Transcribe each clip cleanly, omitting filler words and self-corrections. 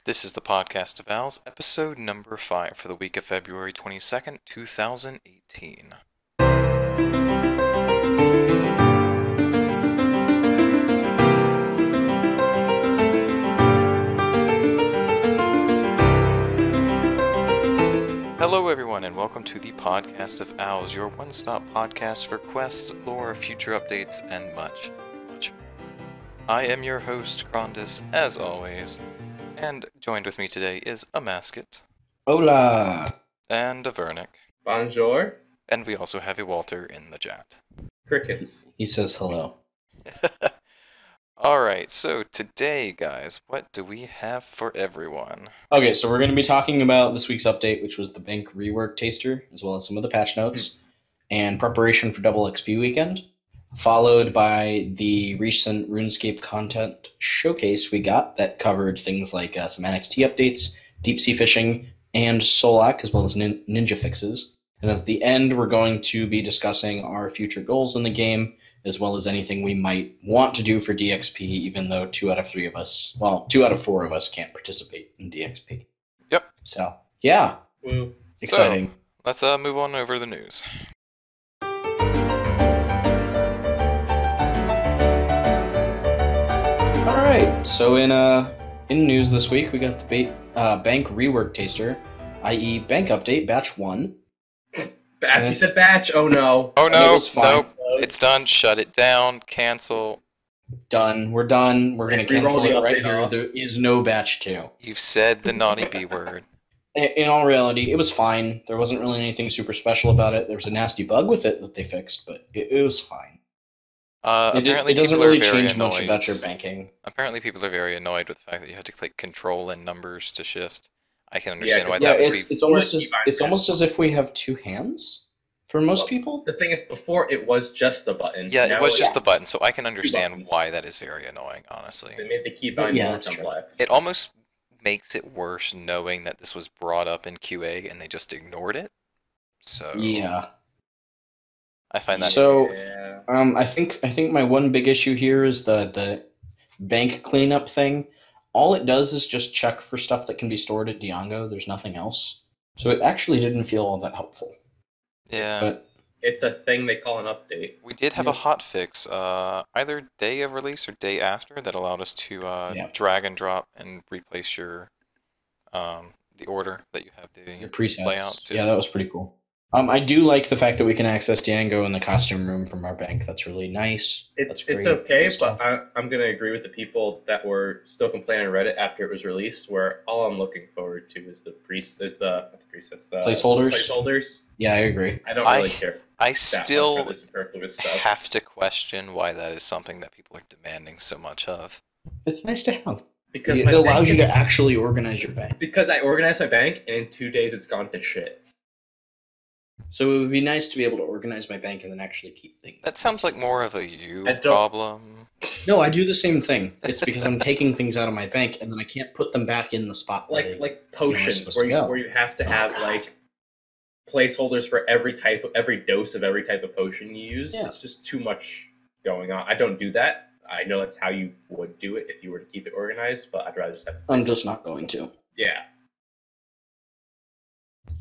This is the Podcast of Owls, episode number 5 for the week of February 22nd, 2018. Hello everyone and welcome to the Podcast of Owls, your one-stop podcast for quests, lore, future updates, and much more. I am your host, Crondis, as always, and joined with me today is Amascut Hola! and Avernic, Bonjour. and we also have a Walter in the chat. Crickets. He says hello. Alright, so today, guys, what do we have for everyone? Okay, so we're going to be talking about this week's update, which was the bank rework taster, as well as some of the patch notes, and preparation for Double XP weekend, followed by the recent RuneScape content showcase we got that covered things like some NXT updates, deep sea fishing, and Solak, as well as ninja fixes. And at the end, we're going to be discussing our future goals in the game, as well as anything we might want to do for DXP, even though 2 out of 4 of us can't participate in DXP. Yep. So, yeah. Woo. Exciting. So, let's move on over the news. Alright, so in news this week, we got the bank rework taster, i.e. bank update, batch 1. Batch. You said batch? Oh no. Oh no, It was fine. nope, it's done, shut it down, cancel. Done. We're done. We're going to Reroll cancel the it right update here. off. There is no batch 2. You've said the naughty B word. In all reality, it was fine. There wasn't really anything super special about it. There was a nasty bug with it that they fixed, but it was fine. Apparently It doesn't people are really very change much annoyed. about your banking. Apparently people are very annoyed with the fact that you have to click control and numbers to shift. I can understand why Yeah, that would be... it's almost as if we have 2 hands for most people. The thing is, before it was just the button. Yeah, Now it was just it's the button, so I can understand buttons. why that is very annoying, honestly. They made the keybind Yeah, more that's true. complex. It almost makes it worse knowing that this was brought up in QA and they just ignored it. So Yeah. I find that... So, Yeah. I think my one big issue here is the bank cleanup thing. All it does is just check for stuff that can be stored at Diongo. There's nothing else. So it actually didn't feel all that helpful. Yeah. But It's a thing they call an update. We did have a hotfix, either day of release or day after, that allowed us to drag and drop and replace your the order that you have the the presets. layout to. Yeah, that was pretty cool. I do like the fact that we can access Django in the costume room from our bank. That's really nice. That's It's great. okay, Good stuff. but I'm going to agree with the people that were still complaining on Reddit after it was released, where all I'm looking forward to is the Placeholders? placeholders. Yeah, I agree. I don't really care. I that much still about the superfluous stuff. have to question why that is something that people are demanding so much of. It's nice to have. Because It my allows you bank to actually organize your bank. Because I organized my bank, and in 2 days it's gone to shit. So it would be nice to be able to organize my bank and then actually keep things. That sounds like more of a you I don't- problem. No, I do the same thing. It's because I'm taking things out of my bank and then I can't put them back in the spot. where they- Like potions, supposed where to you go. where you have to Oh, have God. like placeholders for every dose of every type of potion you use. Yeah. It's just too much going on. I don't do that. I know that's how you would do it if you were to keep it organized, but I'd rather just have. I'm just not going to. Yeah.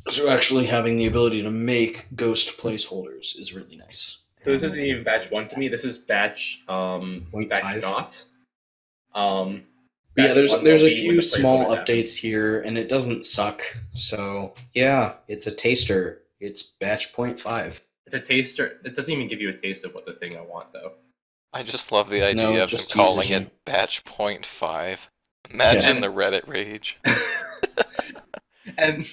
So actually having the ability to make ghost placeholders is really nice. So this isn't even batch 1 to me. This is batch batch 0.5. not. But yeah, batch there's 1 there's will a be when few the small placeholders happen. updates here, and it doesn't suck. So yeah, it's a taster. It's batch 0.5. It's a taster. It doesn't even give you a taste of what the thing I want though. I just love the idea No, of them just calling teases it batch 0.5. Imagine Yeah. the Reddit rage. And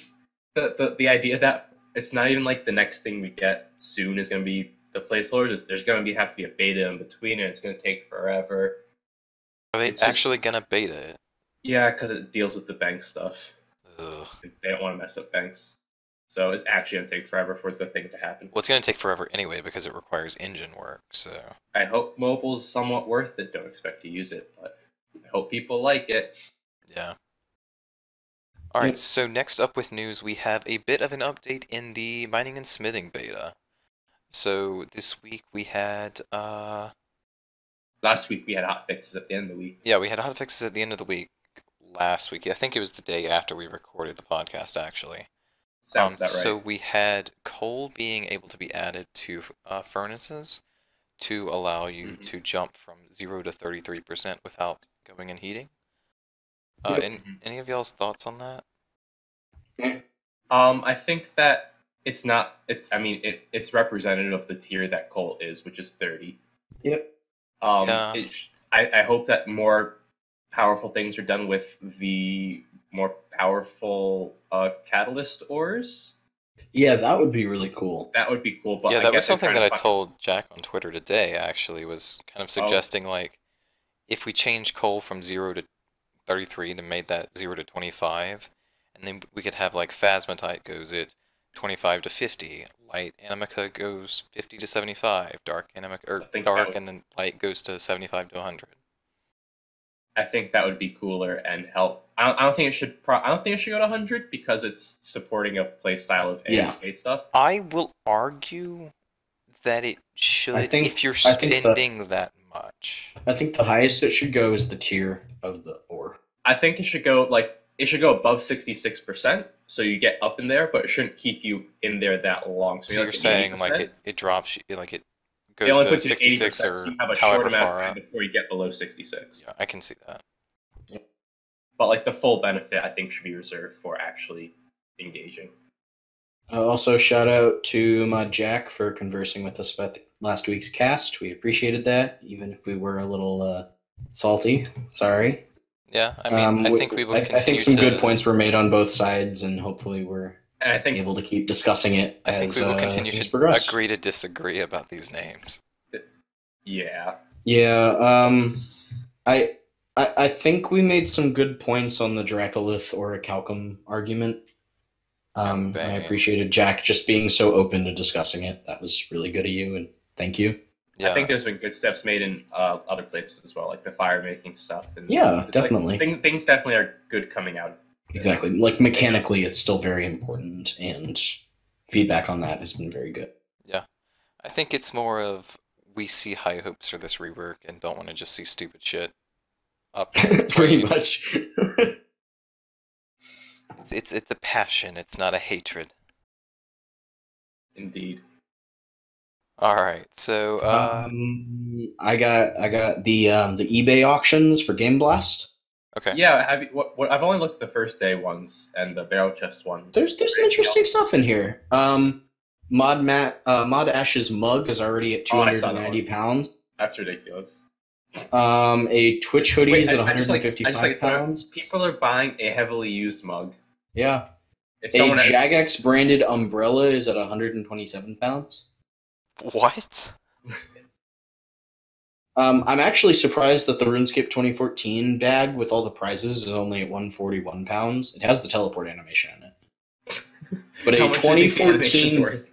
the idea that it's not even like the next thing we get soon is going to be the placeholders. There's going to have to be a beta in between, and it's going to take forever. Are they It's just- actually gonna beta it? Yeah, because it deals with the bank stuff. Ugh. They don't want to mess up banks, so it's actually going to take forever for the thing to happen. Well, it's gonna take forever anyway because it requires engine work, so... I hope mobile's somewhat worth it. Don't expect to use it, but I hope people like it. Yeah. Alright, Yep. so next up with news, we have a bit of an update in the mining and smithing beta. So this week we had, Last week we had hot fixes at the end of the week. yeah, we had hotfixes at the end of the week. last week. I think it was the day after we recorded the podcast, actually. Sounds about right. So we had coal being able to be added to furnaces to allow you to jump from 0 to 33% without going and heating. Any of y'all's thoughts on that? I think that it's not. It's representative of the tier that coal is, which is 30. Yep. Yeah. I hope that more powerful things are done with the more powerful catalyst ores. Yeah, that would be really cool. That would be cool. But Yeah, I that guess was they're something trying that I to told Jack on Twitter today, actually, was kind of suggesting, like, if we change coal from 0 to 33 and made that 0 to 25, and then we could have, like, Phasmatite goes at 25 to 50, light Animica goes 50 to 75, dark Animica, or dark and then light goes to 75 to 100. I think that would be cooler and help. I don't think it should. I don't think it should go to 100 because it's supporting a playstyle of AFK stuff. I will argue that it should if you're spending that much. I think the highest it should go is the tier of the ore. I think it should go above 66%, so you get up in there, but it shouldn't keep you in there that long. So you're saying 80%? Like it drops, like it goes to 66 or so you have a however short amount far of up time before you get below 66. Yeah, I can see that. Yep. But like the full benefit, I think should be reserved for actually engaging. Also, shout out to Mod Jack for conversing with us about last week's cast. We appreciated that, even if we were a little salty. Sorry. Yeah, I mean, I think we will continue. I think some good points were made on both sides, and hopefully we're able to keep discussing it. I think we will continue to agree to disagree about these names. Yeah. Yeah. I think we made some good points on the Dracolith or a Calcum argument. I appreciated Jack just being so open to discussing it. That was really good of you, and thank you. Yeah. I think there's been good steps made in other places as well, like the fire making stuff. And yeah, definitely. Like, things definitely are good coming out. Exactly. Like mechanically, it's still very important, and feedback on that has been very good. Yeah. I think it's more of we see high hopes for this rework and don't want to just see stupid shit up. Pretty much. It's a passion. It's not a hatred. Indeed. All right, so I got the eBay auctions for Game Blast. Okay. Yeah, I've only looked at the first day ones and the barrel chest one. There's some interesting stuff in here. Mod Ash's mug is already at 290 pounds. That's ridiculous. A Twitch hoodie is at 155 pounds. People are buying a heavily used mug. Yeah. A Jagex branded umbrella is at 127 pounds. What? I'm actually surprised that the RuneScape 2014 bag with all the prizes is only at 141 pounds. It has the teleport animation in it. But a 2014...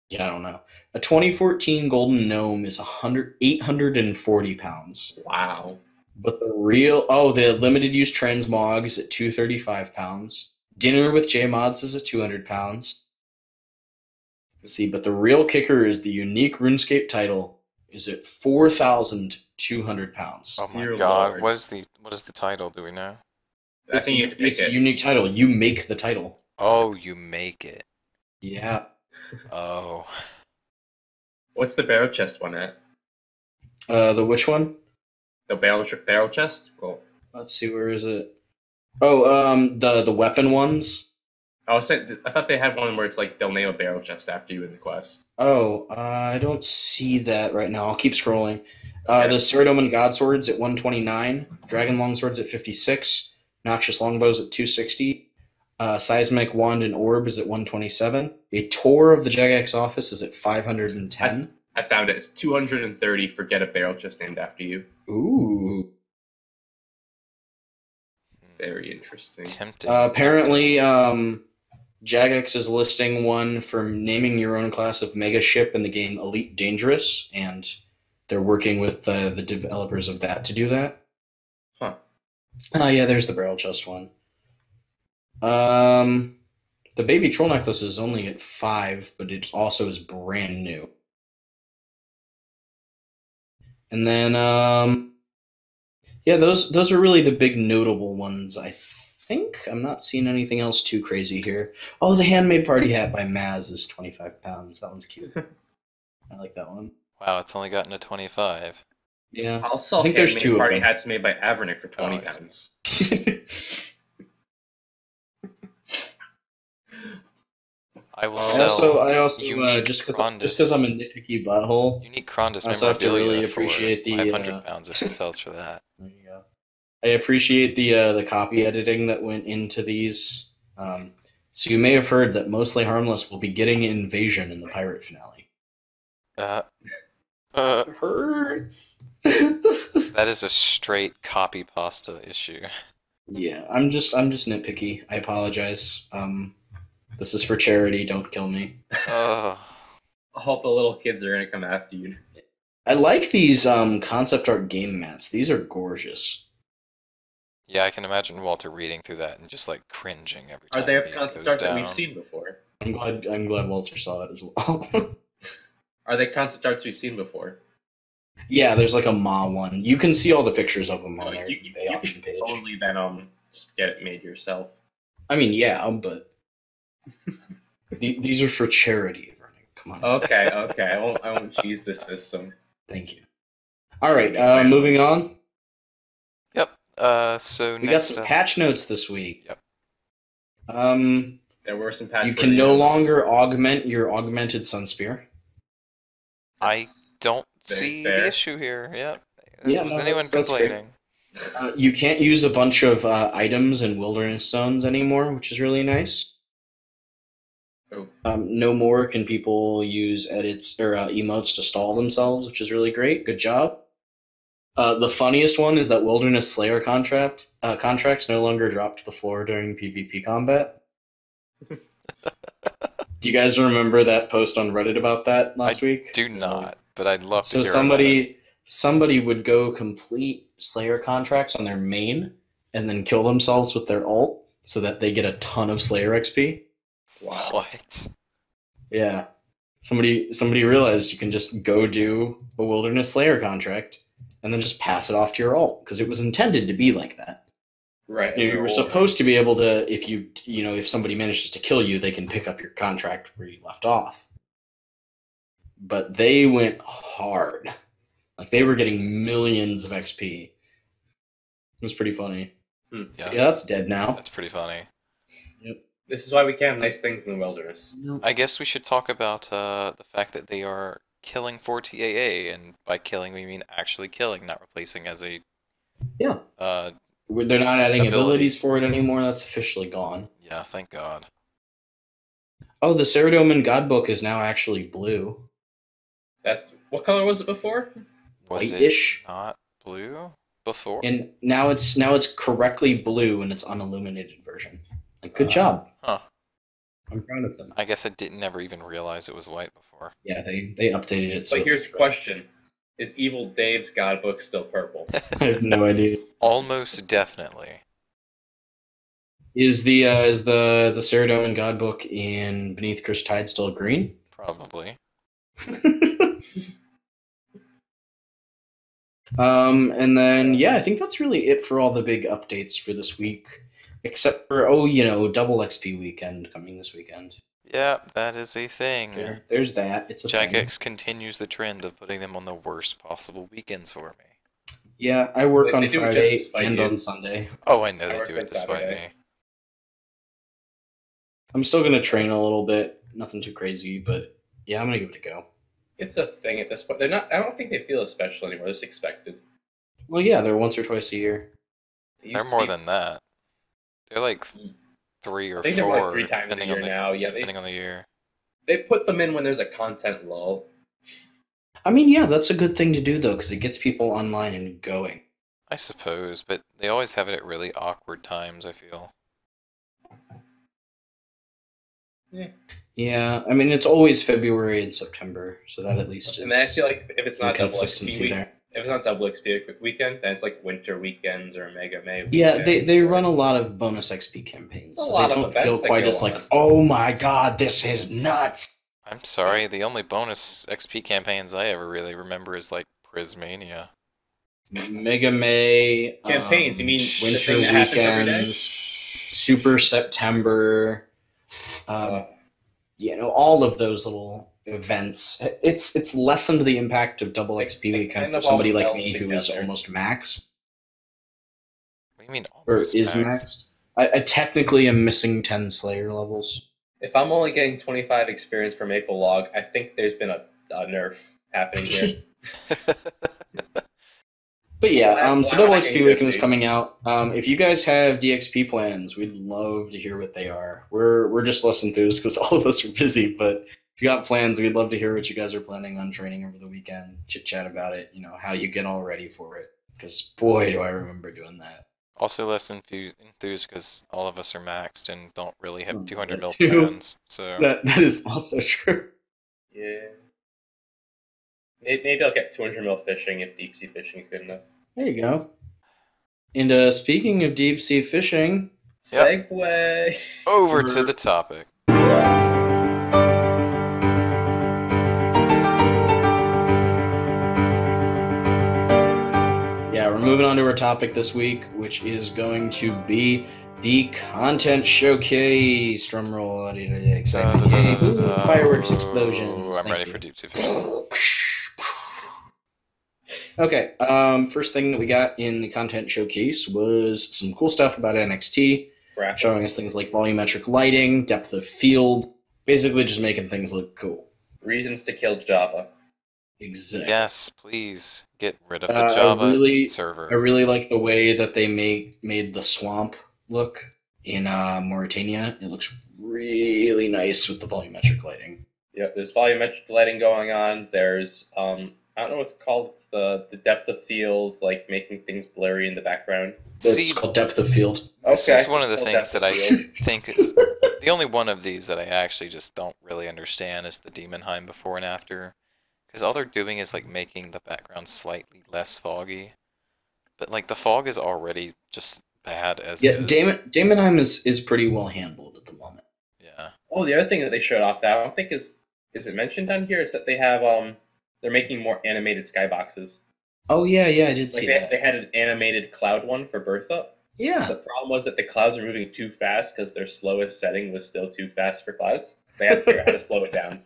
Yeah, I don't know. A 2014 Golden Gnome is 840 pounds. Wow. But the limited use transmog is at 235 pounds. Dinner with J-Mods is at 200 pounds. Let's see, but the real kicker is the unique RuneScape title is at 4,200 pounds. Oh my god, what is the title, do we know? It's a unique title. You make the title. Oh, you make it. Yeah. Oh. What's the barrel chest one at? The which one? The barrel chest? Cool. Let's see, where is it? Oh, the weapon ones. I thought they had one where it's like they'll name a barrel chest after you in the quest. Oh, I don't see that right now. I'll keep scrolling. Okay. The Ceradoman Godswords at 129, Dragon Longswords at 56, Noxious Longbows at 260, Seismic Wand and Orb is at 127. A tour of the Jagex office is at 510. I found it. It's 230 for get a barrel chest named after you. Ooh. Very interesting. Tempting. Apparently, Jagex is listing one for naming your own class of mega ship in the game Elite Dangerous, and they're working with the developers of that to do that. Huh. Yeah, there's the barrel chest one. The baby troll necklace is only at 5, but it also is brand new. And then, Yeah, those are really the big notable ones, I think. I'm not seeing anything else too crazy here. Oh, the handmade party hat by Maz is 25 pounds. That one's cute. I like that one. Wow, it's only gotten to 25. Yeah. I'll I sell think there's handmade two of party them. hats made by Avernic for 20 Oh, I see. pounds. I will I sell I also unique just Crondis. because I'm a nitpicky butthole, Unique Crondis I also have to memorabilia really for appreciate the 500 pounds if it sells for that. there you go. I appreciate the copy editing that went into these. So you may have heard that Mostly Harmless will be getting Invasion in the pirate finale. Uh, It hurts. that is a straight copy pasta issue. Yeah, I'm just nitpicky. I apologize. This is for charity. Don't kill me. Oh, I hope the little kids are gonna come after you. I like these concept art game mats. These are gorgeous. yeah, I can imagine Walter reading through that and just like cringing every Are time they he concept goes art that we've down. seen before? I'm glad Walter saw it as well. Are they concept arts we've seen before? Yeah, there's like a Ma one. You can see all the pictures of them No, on their you eBay auction could page. totally then just get it made yourself. I mean, yeah, but these are for charity, Vernon. Come on. Okay, I won't cheese the system. Thank you. All right, moving on. Yep. So We got next some up, patch notes this week. Yep. There were some patch You can no longer augment your augmented Sunspear. I don't Very see fair. the issue here. Yep. Yeah, Was no, anyone that's fair. complaining? You can't use a bunch of items in wilderness zones anymore, which is really nice. Oh. No more can people use edits or emotes to stall themselves, which is really great. Good job. The funniest one is that Wilderness Slayer contracts no longer drop to the floor during PvP combat. Do you guys remember that post on Reddit about that last week? Do not, but I'd love to So hear about it. somebody would go complete Slayer contracts on their main and then kill themselves with their ult so that they get a ton of Slayer XP. Wow. What? Yeah. Somebody realized you can just go do a Wilderness Slayer contract and then just pass it off to your ult because it was intended to be like that. Right. You were supposed to be able to, if somebody manages to kill you, they can pick up your contract where you left off. But they went hard. Like, they were getting millions of XP. It was pretty funny. Hmm. So, yeah, that's dead now. That's pretty funny. This is why we can't have nice things in the wilderness. I guess we should talk about the fact that they are killing for TAA, and by killing we mean actually killing, not replacing as a Yeah. They're not adding ability. abilities for it anymore. That's officially gone. Yeah, thank God. Oh, the Ceradoman Godbook is now actually blue. That's what color was it before? Was Whitish. it not blue before? And now it's correctly blue in its unilluminated version. Like, good job. Huh. I'm proud of them. I guess I didn't never even realize it was white before. Yeah, they updated it. But here's the question: is Evil Dave's Godbook still purple? I have no idea. Almost definitely. Is the Ceradoman Godbook in Beneath Cursed Tide still green? Probably. And then yeah, I think that's really it for all the big updates for this week, except for double XP weekend coming this weekend. Yeah, that is a thing. There's that. It's a thing. Jagex continues the trend of putting them on the worst possible weekends for me. Yeah, I work on They do it just Friday to spite and you. on Sunday. Oh, I know I they work do on it despite Saturday. me. I'm still gonna train a little bit. Nothing too crazy, but yeah, I'm gonna give it a go. It's a thing at this point. They're not. I don't think they feel as special anymore. They're just expected. Well, yeah, they're once or twice a year. They used They're to more be- than that. They're like 3 or I think they're more 4, like 3 times a depending year on the now. Yeah, depending on the year. they put them in when there's a content lull. I mean, yeah, that's a good thing to do though, because it gets people online and going. I suppose, but they always have it at really awkward times, I feel. Yeah, I mean, it's always February and September, so that at least is And then I feel like if it's some not double consistency XP week, there. if it's not double XP weekend, then it's like winter weekends or Mega May. Yeah, weekends they or- run a lot of bonus XP campaigns, It's a so lot they of don't events feel that quite go as like, on. oh my god, this is nuts. I'm sorry, the only bonus XP campaigns I ever really remember is like Prismania. Mega May Campaigns, you mean the Winter thing that happens every day? Weekends, Super September, all of those little events. It's lessened the impact of double XP weekend kind for of somebody all like meld me who is together. almost max, What do you mean or almost is max? maxed. I technically am missing 10 Slayer levels. If I'm only getting 25 experience per Maple Log, I think there's been a nerf happening here. But yeah, Why so would double I XP get weekend is UFC? coming out. If you guys have DXP plans, we'd love to hear what they are. We're just less enthused because all of us are busy. But if you got plans, we'd love to hear what you guys are planning on training over the weekend. Chit chat about it. How you get all ready for it. Because boy, do I remember doing that. Also less enthused because all of us are maxed and don't really have 200 mil too. plans. So That is also true. Yeah. Maybe I'll get 200 mil fishing if deep sea fishing is good enough. There you go. And speaking of deep sea fishing, Yep. Segue. Over to the topic. Yeah, we're moving on to our topic this week, which is going to be the content showcase. Drumroll, excitement. Fireworks explosions. I'm Thank ready you. for deep sea fishing. Okay, first thing that we got in the content showcase was some cool stuff about NXT, showing us things like volumetric lighting, depth of field, basically just making things look cool. Reasons to kill Java. Exactly. Yes, please get rid of the Java server. I really like the way that they made the swamp look in Mauritania. It looks really nice with the volumetric lighting. Yeah, there's volumetric lighting going on. There's I don't know what it's called. It's the depth of field, like making things blurry in the background. It's called depth of field. This Okay. is one of the things that I think is the only one of these that I actually just don't really understand is the Demonheim before and after. Because all they're doing is like making the background slightly less foggy. But like the fog is already just bad as is. Damonheim is pretty well handled at the moment. Yeah. Oh, the other thing that they showed off that I don't think is it mentioned on here is that they have they're making more animated skyboxes. Oh yeah, I did see that. They had an animated cloud one for Bertha. Yeah. The problem was that the clouds were moving too fast because their slowest setting was still too fast for clouds. They had to figure out how to slow it down.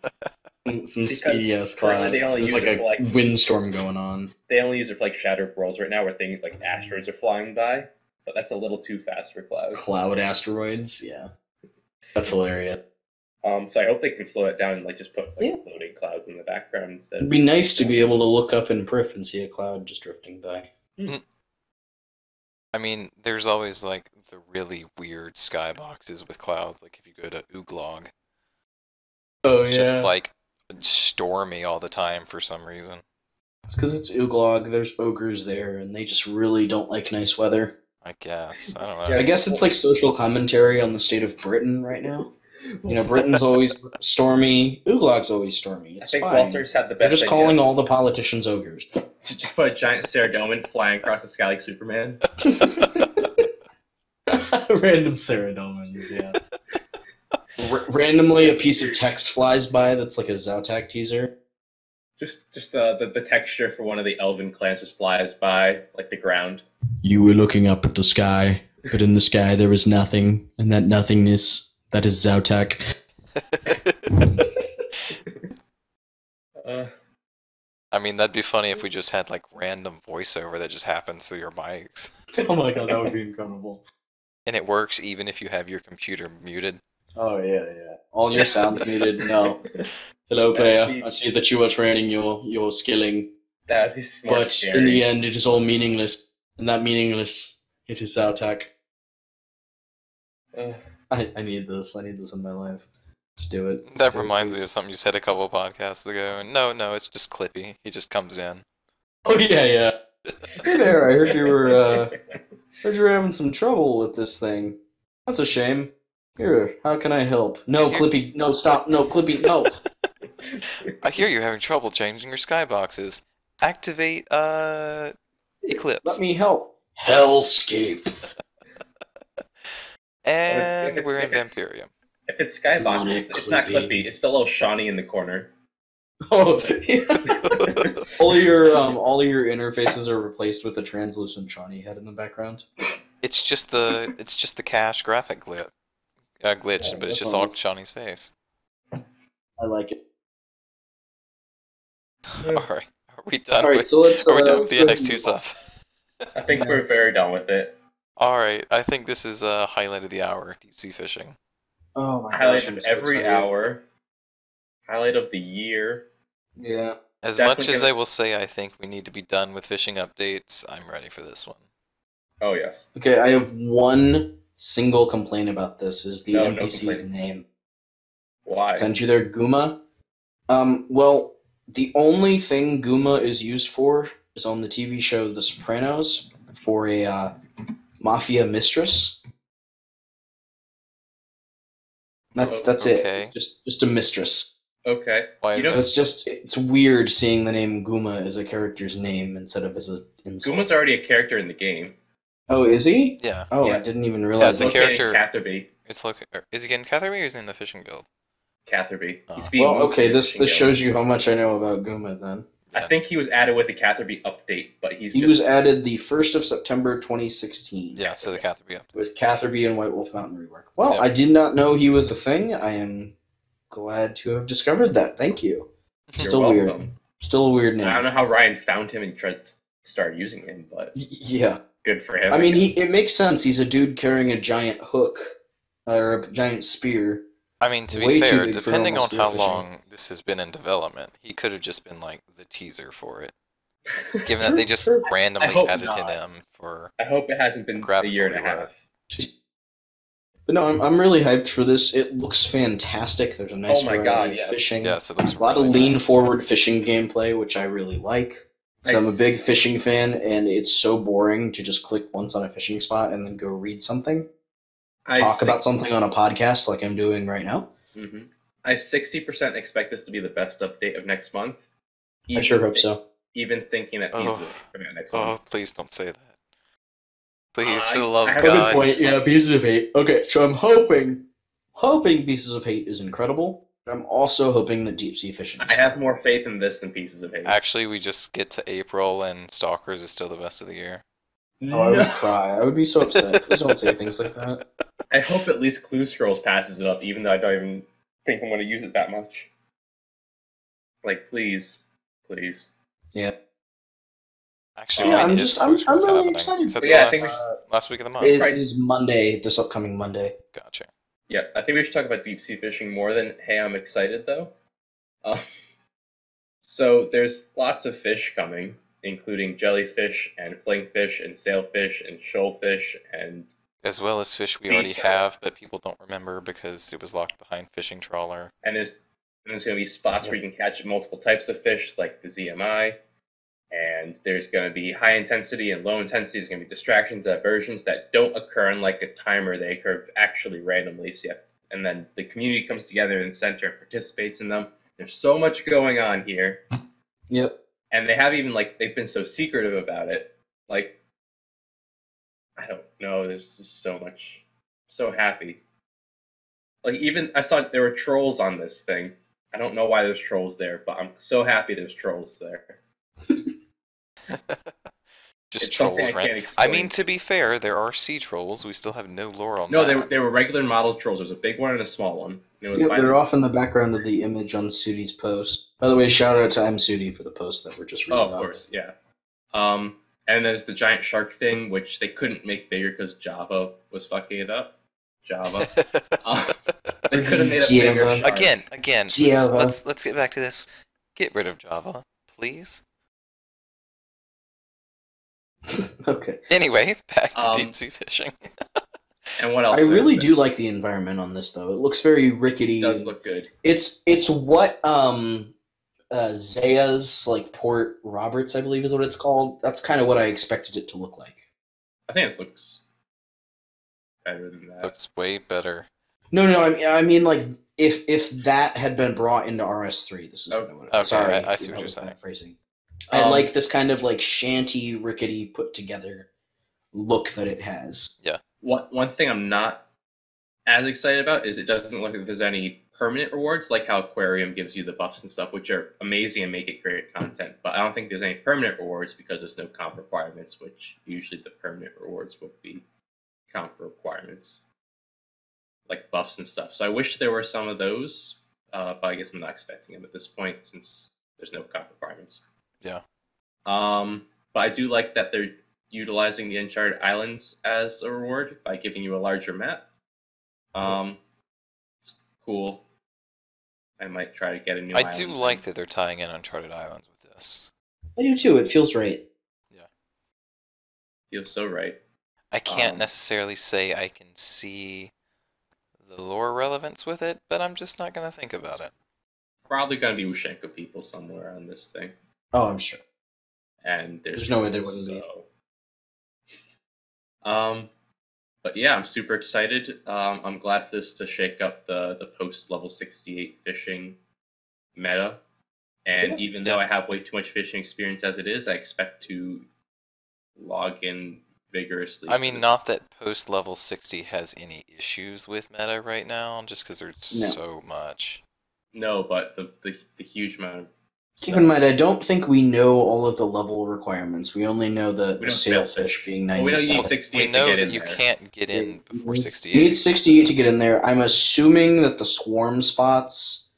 Some speedy ass clouds. There's like a windstorm going on. They only use it for like shattered worlds right now, where things like asteroids are flying by, but that's a little too fast for clouds. Cloud asteroids, yeah, that's hilarious. So I hope they can slow it down and like just put floating clouds in the background instead. It'd be nice to be able to look up in Prif and see a cloud just drifting by. I mean, there's always like the really weird skyboxes with clouds. Like if you go to Ooglog, it's just like stormy all the time for some reason. It's because it's Ooglog. There's ogres there, and they just really don't like nice weather. I guess. I don't know. I guess it's like social commentary on the state of Britain right now. Britain's always stormy. Ooglog's always stormy. It's fine. Walters had the best. They're just calling all the politicians ogres. Just put a giant Ceradomin flying across the sky like Superman. Random Ceradomins, yeah. Randomly, a piece of text flies by that's like a Zautak teaser. Just the texture for one of the elven clans just flies by, like the ground. You were looking up at the sky, but in the sky there was nothing, and that nothingness, that is Zautak. I mean, that'd be funny if we just had like random voiceover that just happens through your mics. Oh my god, that would be incredible. And it works even if you have your computer muted. Oh yeah. All your sounds muted. No. Hello, player. I see that you are training your skilling. That'd be smart. But scary. In the end, it is all meaningless, and that meaningless, it is Zautak. I need this. I need this in my life. Let's do it. That reminds me of something you said a couple of podcasts ago. No, it's just Clippy. He just comes in. Oh yeah. Hey there, I heard you were having some trouble with this thing. That's a shame. Here, how can I help? No, Clippy, no, stop, no, Clippy, no. I hear you're having trouble changing your skyboxes. Activate, Eclipse. Let me help. Hellscape. And we're in Vampirium. If it's Skybox, it's not Clippy. It's the little Shawnee in the corner. Oh, yeah. All of your interfaces are replaced with a translucent Shawnee head in the background. It's just the cache graphic glitch, but it's that's just all Shawnee's face. I like it. All right, are we done? All right, so let's. Are we done with the let's NX2 stuff? I think we're very done with it. All right, I think this is a highlight of the hour: deep sea fishing. Oh my Highlight gosh! I'm of so every excited. hour. Highlight of the year. Yeah. As Definitely much as gonna- I will say I think we need to be done with fishing updates, I'm ready for this one. Oh yes. Okay, I have one single complaint about this: is the No NPC's complaint. name. Why? Send you there, Guma. Well, the only thing Guma is used for is on the TV show The Sopranos for a mafia mistress. That's Okay. it. It's just a mistress. Okay. Why is You know, It's weird seeing the name Guma as a character's name instead of as an insult. Guma's already a character in the game. Oh, is he? Yeah. Oh, Yeah. I didn't even Yeah, realize. it's a that. Located character- in Catherby. It's is he getting Catherby or is he in the fishing guild? Catherby. Oh. He's being Well, moved okay, to the this fishing guild. shows you how much I know about Guma then. I think he was added with the Catherby update, but He just was added the 1st of September 2016. Yeah, so the Catherby up. With Catherby and White Wolf Mountain rework. Well, Yep. I did not know he was a thing. I am glad to have discovered that. Thank you. You're Still weird. welcome. Still a weird name. I don't know how Ryan found him and tried to start using him, but Yeah. good for him. I mean, guess. it makes sense. He's a dude carrying a giant hook or a giant spear. I mean, to Way be too fair, big for depending on normal how spearfishing. long this has been in development, he could have just been like the teaser for it. Given that they just True. randomly I hope added not. him for I hope it hasn't been a graphical year and a rework. half. But no, I'm really hyped for this. It looks fantastic. There's a nice Oh my variety God, of yes. fishing. yes, it looks A lot really of lean nice. forward fishing gameplay, which I really like. Because I'm a big fishing fan, and it's so boring to just click once on a fishing spot and then go read something. Talk about something on a podcast like I'm doing right now. Mm-hmm. I 60% expect this to be the best update of next month. I sure hope so. Even thinking that Oh. pieces are coming out next Oh, month. please don't say that. Please, for the I love of have a good God. point. Yeah, Pieces of Hate. Okay, so I'm hoping Pieces of Hate is incredible. But I'm also hoping that Deep Sea Fishing. I have more faith in this than Pieces of Hate. Actually, we just get to April and Stalkers is still the best of the year. Oh, I would No. cry. I would be so upset. Please don't say things like that. I hope at least Clue Scrolls passes it up, even though I don't even think I'm going to use it that much. Like, please. Please. Yeah. Actually, Yeah, when I'm is just- I'm Clue Scrolls really happening? excited. Is that the Yeah, I think last week of the month? It Right. is Monday, this upcoming Monday. Gotcha. Yeah, I think we should talk about deep sea fishing more than, hey, I'm excited, though. So there's lots of fish coming, including jellyfish and flingfish and sailfish and shoalfish and As well as fish we Sea already turtle. have, but people don't remember because it was locked behind fishing trawler. there's going to be spots where you can catch multiple types of fish, like the ZMI. And there's going to be high intensity and low intensity. There's going to be distractions, diversions that don't occur in like a timer. They occur actually randomly. So and then the community comes together in the center and participates in them. There's so much going on here. Yep. And they have even they've been so secretive about it. Like, I don't know. There's just so much. So happy. Like, even I saw there were trolls on this thing. I don't know why there's trolls there, but I'm so happy there's trolls there. Just It's something trolls, I right? can't I explain. mean, to be fair, there are sea trolls. We still have no lore on No, that. they were regular model trolls. There was a big one and a small one. And it was Yep, by they're off in the background of the image on Sudi's post. By the way, shout out to M. Sudi for the post that we're just reading. Oh, of course, yeah. And there's the giant shark thing, which they couldn't make bigger because Java was fucking it up. Java. They could have made a bigger Java. shark. Again, Java. let's get back to this. Get rid of Java, please. Okay. Anyway, back to Um, deep sea fishing. And what else? I really There's- do like the environment on this, though. It looks very rickety. It does look good. It's what Zaya's like Port Roberts, I believe, is what it's called. That's kind of what I expected it to look like. I think it looks better than that. Looks way better. No, I mean like if that had been brought into RS3, this is what I would. Okay, Sorry, I see what that you're was saying. bad phrasing. And like this kind of like shanty, rickety, put together look that it has. One thing I'm not as excited about is it doesn't look like there's any permanent rewards, like how Aquarium gives you the buffs and stuff, which are amazing and make it great content. But I don't think there's any permanent rewards because there's no comp requirements, which usually the permanent rewards would be comp requirements, like buffs and stuff. So I wish there were some of those, but I guess I'm not expecting them at this point since there's no comp requirements. Yeah. But I do like that they're utilizing the Uncharted Islands as a reward by giving you a larger map. It's cool. I might try to get a new I island. do like that they're tying in Uncharted Islands with this. I do too. It feels right. Yeah. Feels so right. I can't necessarily say I can see the lore relevance with it, but I'm just not going to think about it. Probably going to be Ushenko people somewhere on this thing. Oh, I'm sure. And there's no way there wouldn't be. But yeah, I'm super excited. I'm glad for this to shake up the post level 68 fishing meta. And even though I have way too much fishing experience as it is, I expect to log in vigorously. I mean, not that post level 60 has any issues with meta right now, just because there's so much. No, but the huge amount of Keep in mind, I don't think we know all of the level requirements. We only know the sailfish being 97. We don't need 68 we know to get that in you there. can't get in before 68. You need 68 to get in there. I'm assuming that the swarm spots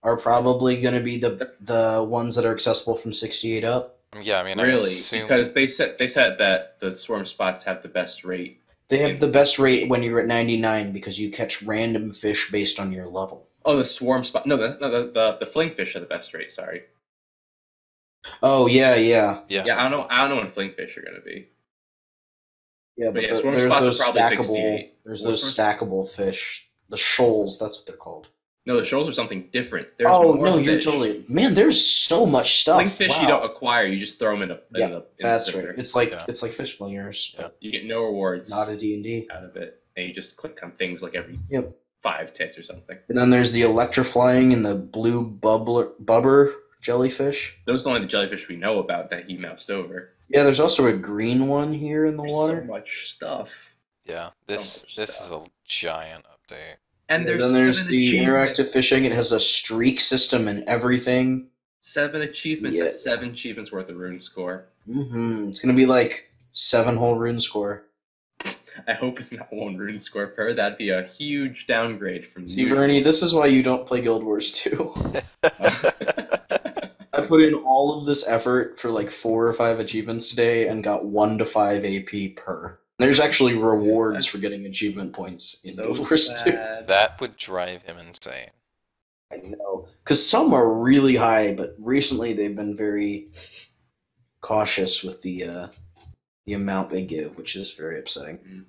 are probably going to be the ones that are accessible from 68 up. Yeah, I mean, really, I assume... because they said that the swarm spots have the best rate. They have the best rate when you're at 99 because you catch random fish based on your level. Oh, the swarm spot. No, the flingfish are the best rate. Sorry. Oh yeah. Yeah, I don't know when flingfish are gonna be. Yeah, but there's those stackable fish. The shoals, that's what they're called. No, the shoals are something different. You're totally... Man, there's so much stuff. Flingfish you don't acquire, you just throw them in a that's right. It's like fish flingers. Yeah. You get no rewards. Not a D&D. Out of it. And you just click on things like every 5 ticks or something. And then there's the electrifying and the blue bubber jellyfish. Those are only the jellyfish we know about that he moused over. Yeah, there's also a green one here in the water. So much stuff. Yeah, this is a giant update. And then there's the interactive fishing. It has a streak system and everything. 7 achievements. Yeah. That's 7 achievements worth of rune score. It's gonna be like 7 whole rune score. I hope it's not 1 rune score per. That'd be a huge downgrade from. See, Vernie, this is why you don't play Guild Wars 2. I put in all of this effort for like 4 or 5 achievements today and got 1 to 5 AP per. There's actually rewards for getting achievement points in Guild Wars 2. That would drive him insane. I know, because some are really high, but recently they've been very cautious with the amount they give, which is very upsetting.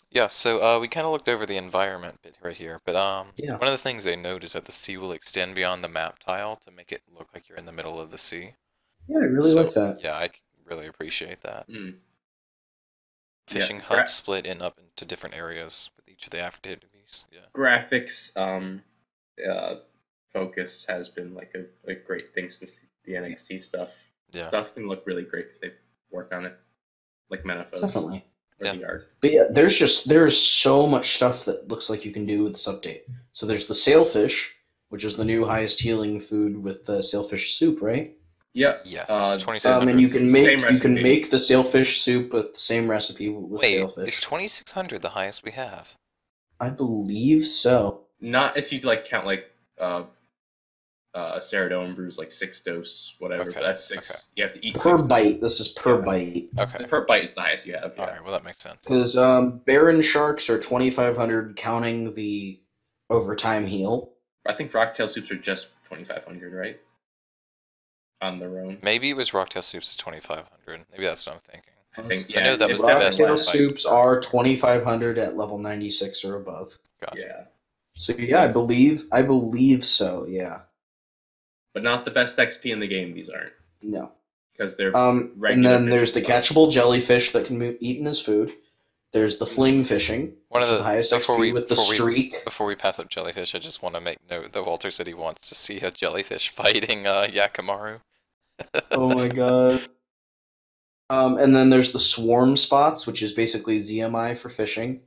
Yeah, so we kind of looked over the environment bit right here, but one of the things they note is that the sea will extend beyond the map tile to make it look like you're in the middle of the sea. Yeah, I really like that. Yeah, I really appreciate that. Fishing hubs split up into different areas with each of the activities. Yeah. Graphics focus has been like a great thing since the NXT stuff. Yeah. Stuff can look really great if they work on it, like Manifest. Definitely. Yeah. But yeah, there's so much stuff that looks like you can do with this update. So there's the sailfish, which is the new highest healing food with the sailfish soup, right? Yeah. Yes. 2600. And you can make the sailfish soup with the same recipe with sailfish. Is 2600 the highest we have? I believe so. Not if you count Ceradone brews 6 dose, whatever. Okay. But that's 6. Okay. You have to eat per 6 bite. This is per bite. Okay. Per bite is the highest you have. All right. Well, that makes sense. Because Baron Sharks are 2500, counting the overtime heal. I think Rocktail soups are just 2500, right? On their own. Maybe it was Rocktail soups is 2500. Maybe that's what I'm thinking. I know that was the best. Rocktail soups are 2500 at level 96 or above. Gotcha. Yeah. So yeah, I believe so. Yeah. But not the best XP in the game. These aren't. No. Because they're and then there's the catchable jellyfish that can be eaten as food. There's the fling fishing, one of the highest XP with the streak. Before we pass up jellyfish, I just want to make note that Walter said he wants to see a jellyfish fighting Yakamaru. Oh my god. And then there's the swarm spots, which is basically ZMI for fishing.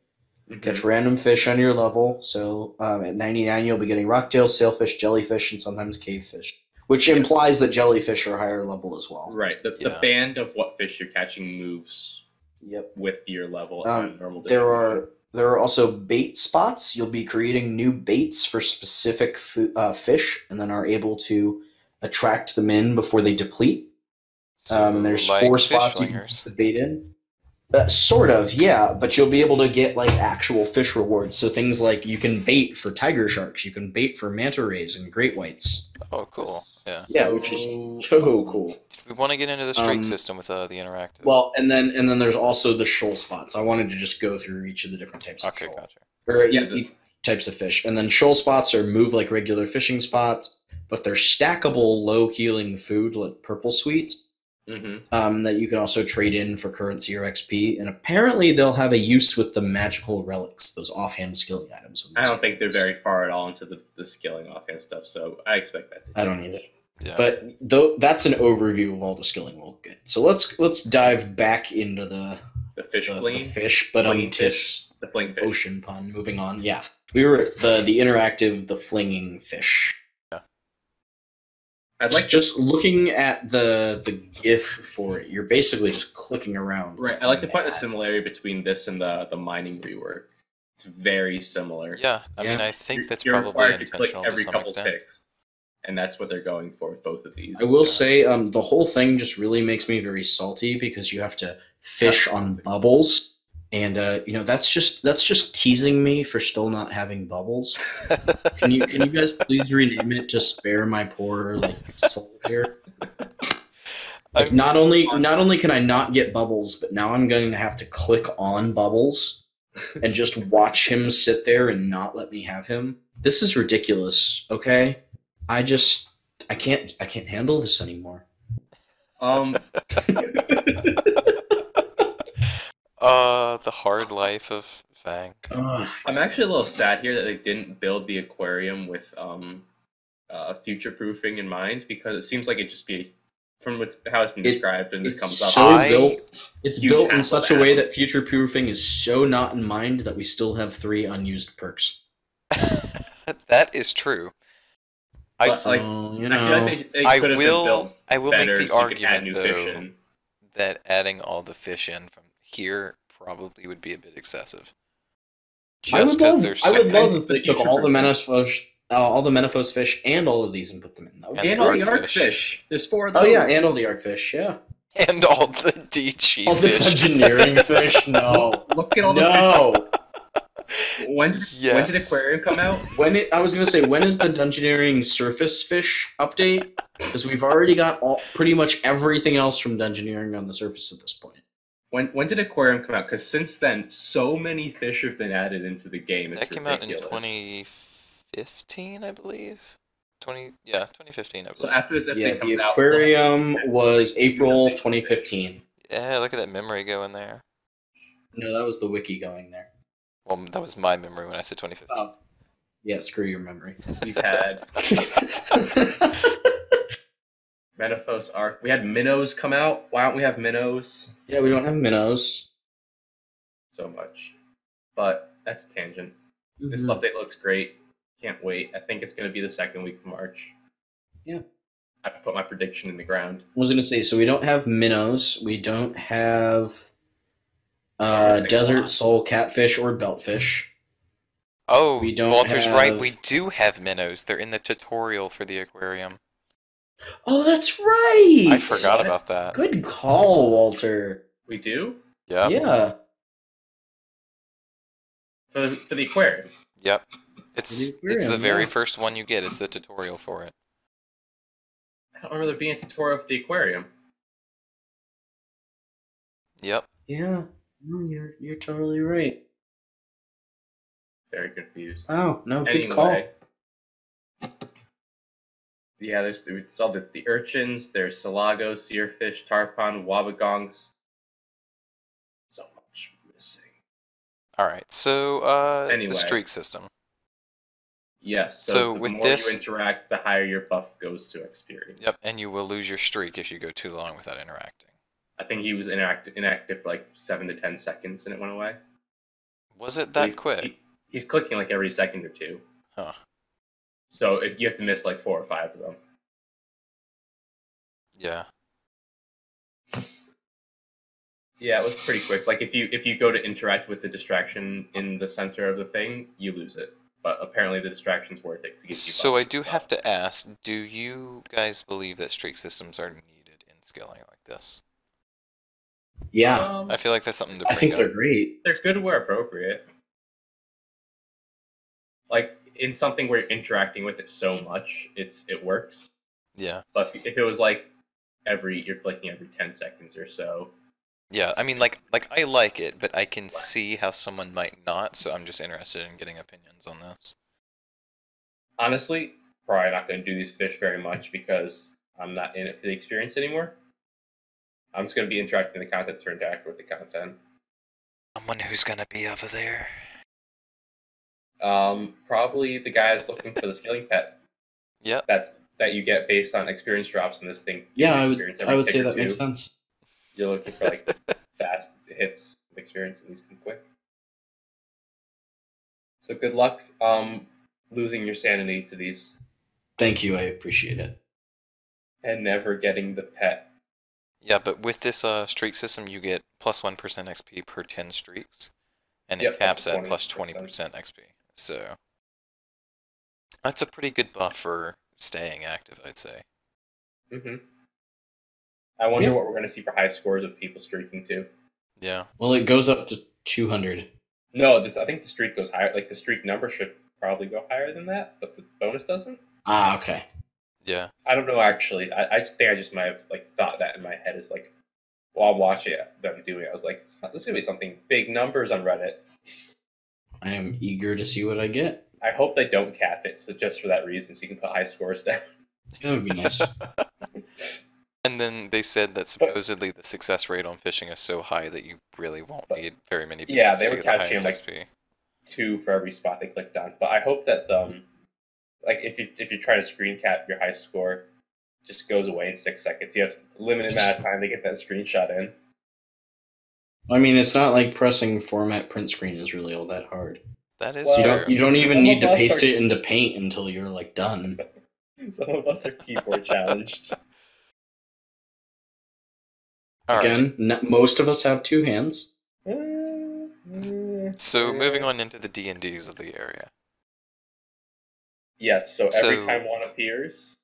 Catch random fish on your level. So at 99, you'll be getting rocktail, sailfish, jellyfish, and sometimes cavefish, which implies that jellyfish are higher level as well. Right. The band of what fish you're catching moves with your level on normal distribution. There are also bait spots. You'll be creating new baits for specific fish, and then are able to attract them in before they deplete. So, and there's like 4 fish spots you can slingers. put the bait in. Sort of, yeah, but you'll be able to get like actual fish rewards. So things like you can bait for tiger sharks, you can bait for manta rays and great whites. Oh, cool. Yeah. Yeah, which is so cool. Did we want to get into the streak system with the interactive? Well, and then there's also the shoal spots. I wanted to just go through each of the different types of shoal. Gotcha. Or types of fish. And then shoal spots are move like regular fishing spots, but they're stackable, low healing food like purple sweets. That you can also trade in for currency or XP, and apparently they'll have a use with the magical relics, those offhand skilling items. I don't think they're very far at all into the skilling offhand stuff, so I expect that. I don't either. Yeah. But that's an overview of all the skilling we'll get. So let's dive back into the fish flinging, the fish, but the fling fish. Ocean pun. Moving on, yeah, we were at the interactive, the flinging fish. I'd like just looking at the GIF for it. You're basically just clicking around. Right. I like to point the similarity between this and the mining rework. It's very similar. Yeah. I mean, I think that's you're probably required to click intentional every to some couple extent. ticks, and that's what they're going for with both of these. I will say, the whole thing just really makes me very salty because you have to fish on bubbles. And that's just teasing me for still not having bubbles. Can you guys please rename it to spare my poor soul here? Not only can I not get bubbles, but now I'm going to have to click on bubbles and just watch him sit there and not let me have him. This is ridiculous. Okay, I can't handle this anymore. The hard life of Fang. I'm actually a little sad here that they didn't build the aquarium with future proofing in mind, because it seems like it'd just be from how it's been described and it comes up. It's built in such a way that future proofing is so not in mind that we still have 3 unused perks. That is true. I will make the argument though that adding all the fish in from here probably would be a bit excessive. Just because there's I would love if they took all the Menaphos fish and all of these and put them in. And all the Arkfish. There's 4 of those. Oh yeah, and all the Arkfish, yeah. And all the DG all fish. All the Dungeoneering fish, no. Look at all the fish. When did Aquarium come out? I was going to say, when is the Dungeoneering surface fish update? Because we've already got pretty much everything else from Dungeoneering on the surface at this point. When did Aquarium come out? Because since then, so many fish have been added into the game. That came out in 2015, I believe. 2015, I believe. So after this update comes out, the Aquarium was April 2015. Yeah, look at that memory going there. No, that was the wiki going there. Well, that was my memory when I said 2015. Oh. Yeah, screw your memory. We've had Menaphos Arc. We had minnows come out. Why don't we have minnows? Yeah, we don't have minnows. So much. But that's a tangent. This update looks great. Can't wait. I think it's going to be the 2nd week of March. Yeah. I put my prediction in the ground. I was going to say, so we don't have minnows. We don't have desert soul catfish or beltfish. Oh, Walter's right. We do have minnows. They're in the tutorial for the aquarium. Oh, that's right! I forgot about that. Good call, Walter. We do? Yep. Yeah. For the aquarium? Yep. It's the very first one you get. It's the tutorial for it. I don't remember there being a tutorial for the aquarium. Yep. Yeah. No, you're totally right. Very confused. Oh, no, good call. Yeah, there's all the urchins, there's salagos, seerfish, tarpon, wabagongs. So much missing. Alright, so the streak system. Yes, so the with more this, you interact, the higher your buff goes to experience. Yep, and you will lose your streak if you go too long without interacting. I think he was inactive for like 7 to 10 seconds and it went away. Was it So that quick? He's clicking like every second or two. Huh. So you have to miss like 4 or 5 of them. Yeah. Yeah, it was pretty quick. Like if you go to interact with the distraction in the center of the thing, you lose it. But apparently the distraction's worth it. So I do have to ask, do you guys believe that streak systems are needed in scaling like this? Yeah, I feel like that's something to I bring think up. they're great. They're good where appropriate. Like in something where you're interacting with it so much, it works. Yeah. But if it was like you're clicking every 10 seconds or so. Yeah, I mean, like I like it, but I can see how someone might not, so I'm just interested in getting opinions on this. Honestly, probably not going to do these fish very much because I'm not in it for the experience anymore. I'm just going to be interacting with the content to interact with the content. Someone who's gonna be over there. Probably the guys looking for the scaling pet. Yep. That you get based on experience drops in this thing. Yeah, I would say that makes sense. You're looking for like fast hits of experience, and these come quick. So good luck losing your sanity to these. Thank you, I appreciate it. And never getting the pet. Yeah, but with this streak system, you get plus 1% XP per 10 streaks, and it caps at plus 20% XP. So that's a pretty good buff for staying active, I'd say. I wonder what we're going to see for high scores of people streaking too. Yeah. Well, it goes up to 200. No, I think the streak goes higher. Like the streak number should probably go higher than that, but the bonus doesn't. Ah, okay. Yeah. I don't know actually. I think I just might have like thought that in my head is like, while watching them doing it, I was like, this is gonna be something big numbers on Reddit. I am eager to see what I get. I hope they don't cap it, so just for that reason, so you can put high scores down. That would be nice. And then they said that supposedly the success rate on fishing is so high that you really won't need very many people they to were get the catching highest like XP. 2 for every spot they clicked on. But I hope that like if you try to screen cap your high score, just goes away in 6 seconds. You have a limited amount of time to get that screenshot in. I mean, it's not like pressing format print screen is really all that hard. That is Well, true. You don't even need to paste it into Paint until you're like done. Some of us are keyboard challenged. Again, most of us have 2 hands. So moving on into the D&Ds of the area. Yes, so every time one appears,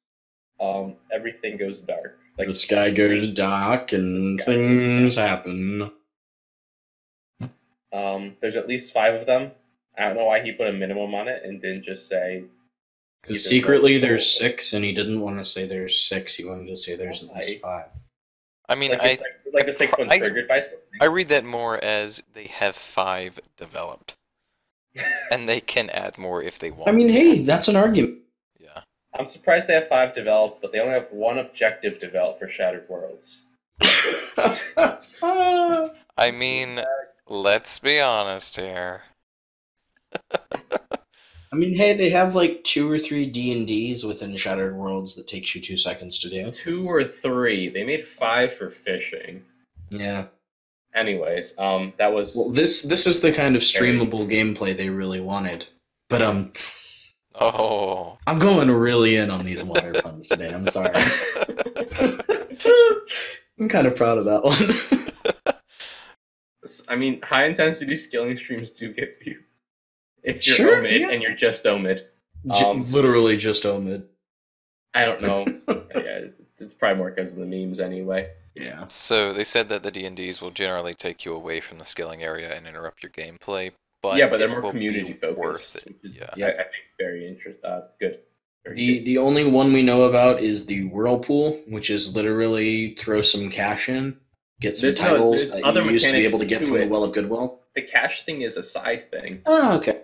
everything goes dark. Like the sky goes dark and things happen. There's at least 5 of them. I don't know why he put a minimum on it and didn't just say. Because secretly there's 6, and he didn't want to say there's 6. He wanted to say there's at least 5. I mean, like the 6th one's triggered by something. I read that more as they have 5 developed, and they can add more if they want. I mean, hey, that's an argument. Yeah. I'm surprised they have 5 developed, but they only have 1 objective developed for Shattered Worlds. I mean, let's be honest here. I mean, hey, they have like 2 or 3 D&Ds within Shattered Worlds that takes you 2 seconds to do. 2 or 3. They made 5 for fishing. Yeah. Anyways, that was. Well, this is the kind of streamable gameplay they really wanted. But Oh. I'm going really in on these water puns today. I'm sorry. I'm kind of proud of that one. I mean, high intensity skilling streams do get views. If you're Sure, Omid and you're just Omid. Literally just Omid. I don't know. Yeah, it's probably more because of the memes anyway. Yeah. So they said that the D&Ds will generally take you away from the scaling area and interrupt your gameplay, but yeah, but they're it more will community be focused. worth it. Yeah. I think very interesting. Good. The only one we know about is the Whirlpool, which is literally throw some cash in, get some titles that you used to be able to get from the Well of Goodwill. The cash thing is a side thing. Oh, okay.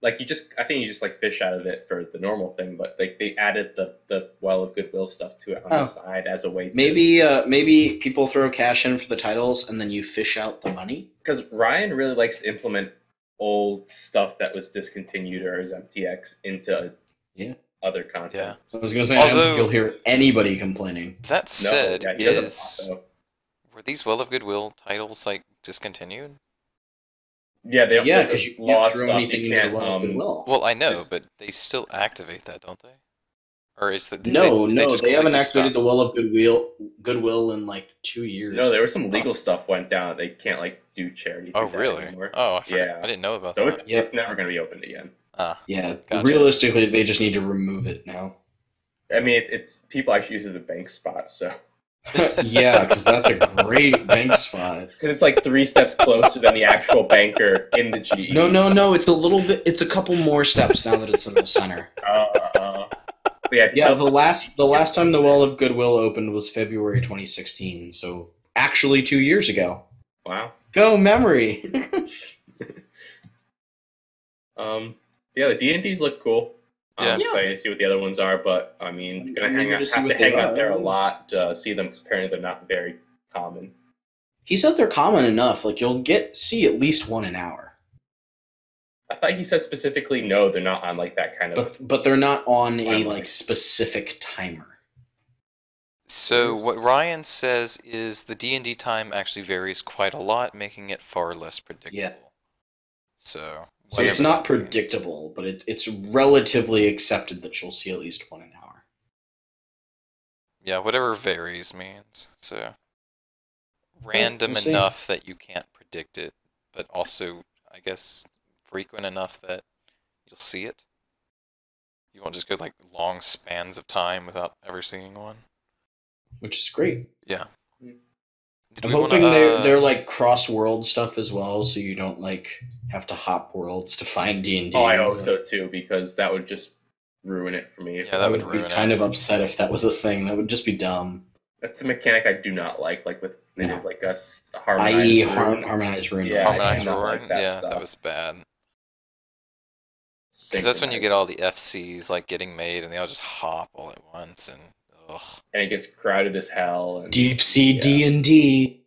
Like I think you just like fish out of it for the normal thing, but like they added the Well of Goodwill stuff to it on the side as a way to maybe people throw cash in for the titles and then you fish out the money. Because Ryan really likes to implement old stuff that was discontinued or as MTX into other content. Yeah. I was gonna say I don't think you'll hear anybody complaining. That said, were these Well of Goodwill titles like discontinued? Yeah, they don't. Yeah, there's because a you law can't throw stuff. anything You near can't. well of goodwill. Well, I know, There's- but they still activate that, don't they? Or is that No, did no, just they haven't completely activated stop? the well of goodwill in like 2 years. No, there was some legal stuff went down. They can't like do charity. Oh, through that really? Anymore. Oh, I forgot. Yeah. I didn't know about So that. it's never going to be opened again. Ah, Yeah, Gotcha. realistically, they just need to remove it now. I mean, it's people actually use it as a bank spot, so Yeah, because that's a great bank spot. because it's like 3 steps closer than the actual banker in the GE. No, it's a little bit. It's a couple more steps now that it's in the center. Yeah, Yeah, the last time the Well of Goodwill opened was February 2016, so actually 2 years ago. Wow. Go memory. Yeah, the D&Ds look cool. Yeah. I'm excited to see what the other ones are, but I mean, I'm eager to see have what to they hang out are. there a lot to see them, because apparently they're not very common. He said they're common enough. Like you'll see at least one an hour, I thought he said specifically, no, they're not on like that kind of. but they're not on a Timeline. like specific timer. So what Ryan says is the D&D time actually varies quite a lot, making it far less predictable. Yeah. So So it's whatever not that means. predictable, but it's relatively accepted that you'll see at least one an hour. Yeah, whatever varies means. So random we'll see. enough that you can't predict it, but also, I guess, frequent enough that you'll see it. You won't just go like long spans of time without ever seeing one. Which is great. Yeah. Mm. Did I'm we hoping wanna, they're like cross-world stuff as well, so you don't like have to hop worlds to find D&D. Oh, I hope so too, because that would just ruin it for me. Yeah, I that would would be ruin kind it. of upset if that was a thing. That would just be dumb. That's a mechanic I do not like with they No. did like a I.e. harmonized rune. harmonized rune. Yeah, I Harmonized do not roaring? like that Yeah, stuff. that was bad. Because that's when you get all the FCs like getting made, and they all just hop all at once, and ugh. and it gets crowded as hell. And Deep sea Yeah. D&D.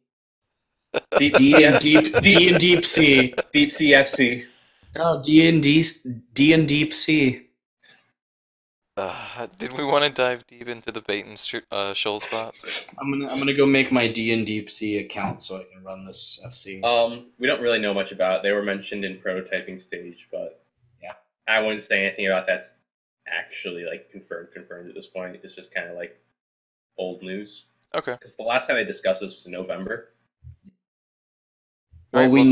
deep D and deep sea. deep sea FC. No, D and deep sea. Did we want to dive deep into the bait and shoal spots? I'm gonna go make my D and deep sea account so I can run this FC. We don't really know much about it. They were mentioned in prototyping stage, but Yeah. I wouldn't say anything about that's actually like confirmed at this point. It's just kind of like old news. Okay. Because the last time they discussed this was in November. Well, Alright, we well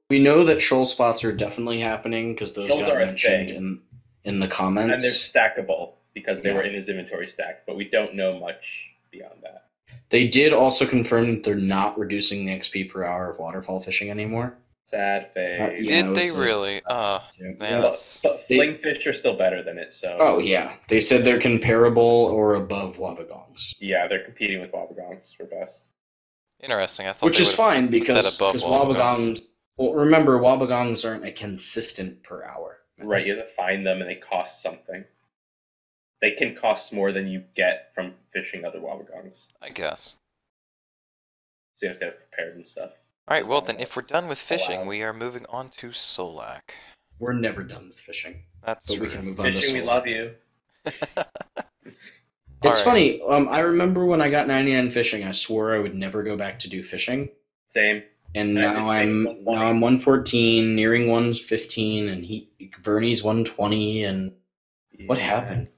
then- know that shoal spots are definitely happening because those Shoals got are a mentioned thing. in the And they're comments. stackable because they Yeah. were in his inventory stack, but we don't know much beyond that. They did also confirm that they're not reducing the XP per hour of waterfall fishing anymore. Sad face. Yeah, Did it they was- really? Man, Yeah. that's... But flingfish are still better than it, so Oh yeah, they said they're comparable or above wabagongs, yeah, they're competing with wobbegons for best. Interesting. I thought which they is would've fine put because that above wabagongs. Well, remember wabagongs aren't a consistent per hour. Right, you have to find them and they cost something. They can cost more than you get from fishing other wobbegons. I guess. So you have to have prepared and stuff. Alright, well then, if we're done with fishing, Allowed. we are moving on to Solak. We're never done with fishing, That's but true. we can move on to Fishing, we Solak. love you. It's Alright. funny. I remember when I got 99 fishing, I swore I would never go back to do fishing, Same. and I now did I'm take 120. 114, nearing 115, and Bernie's 120. And what Yeah. happened?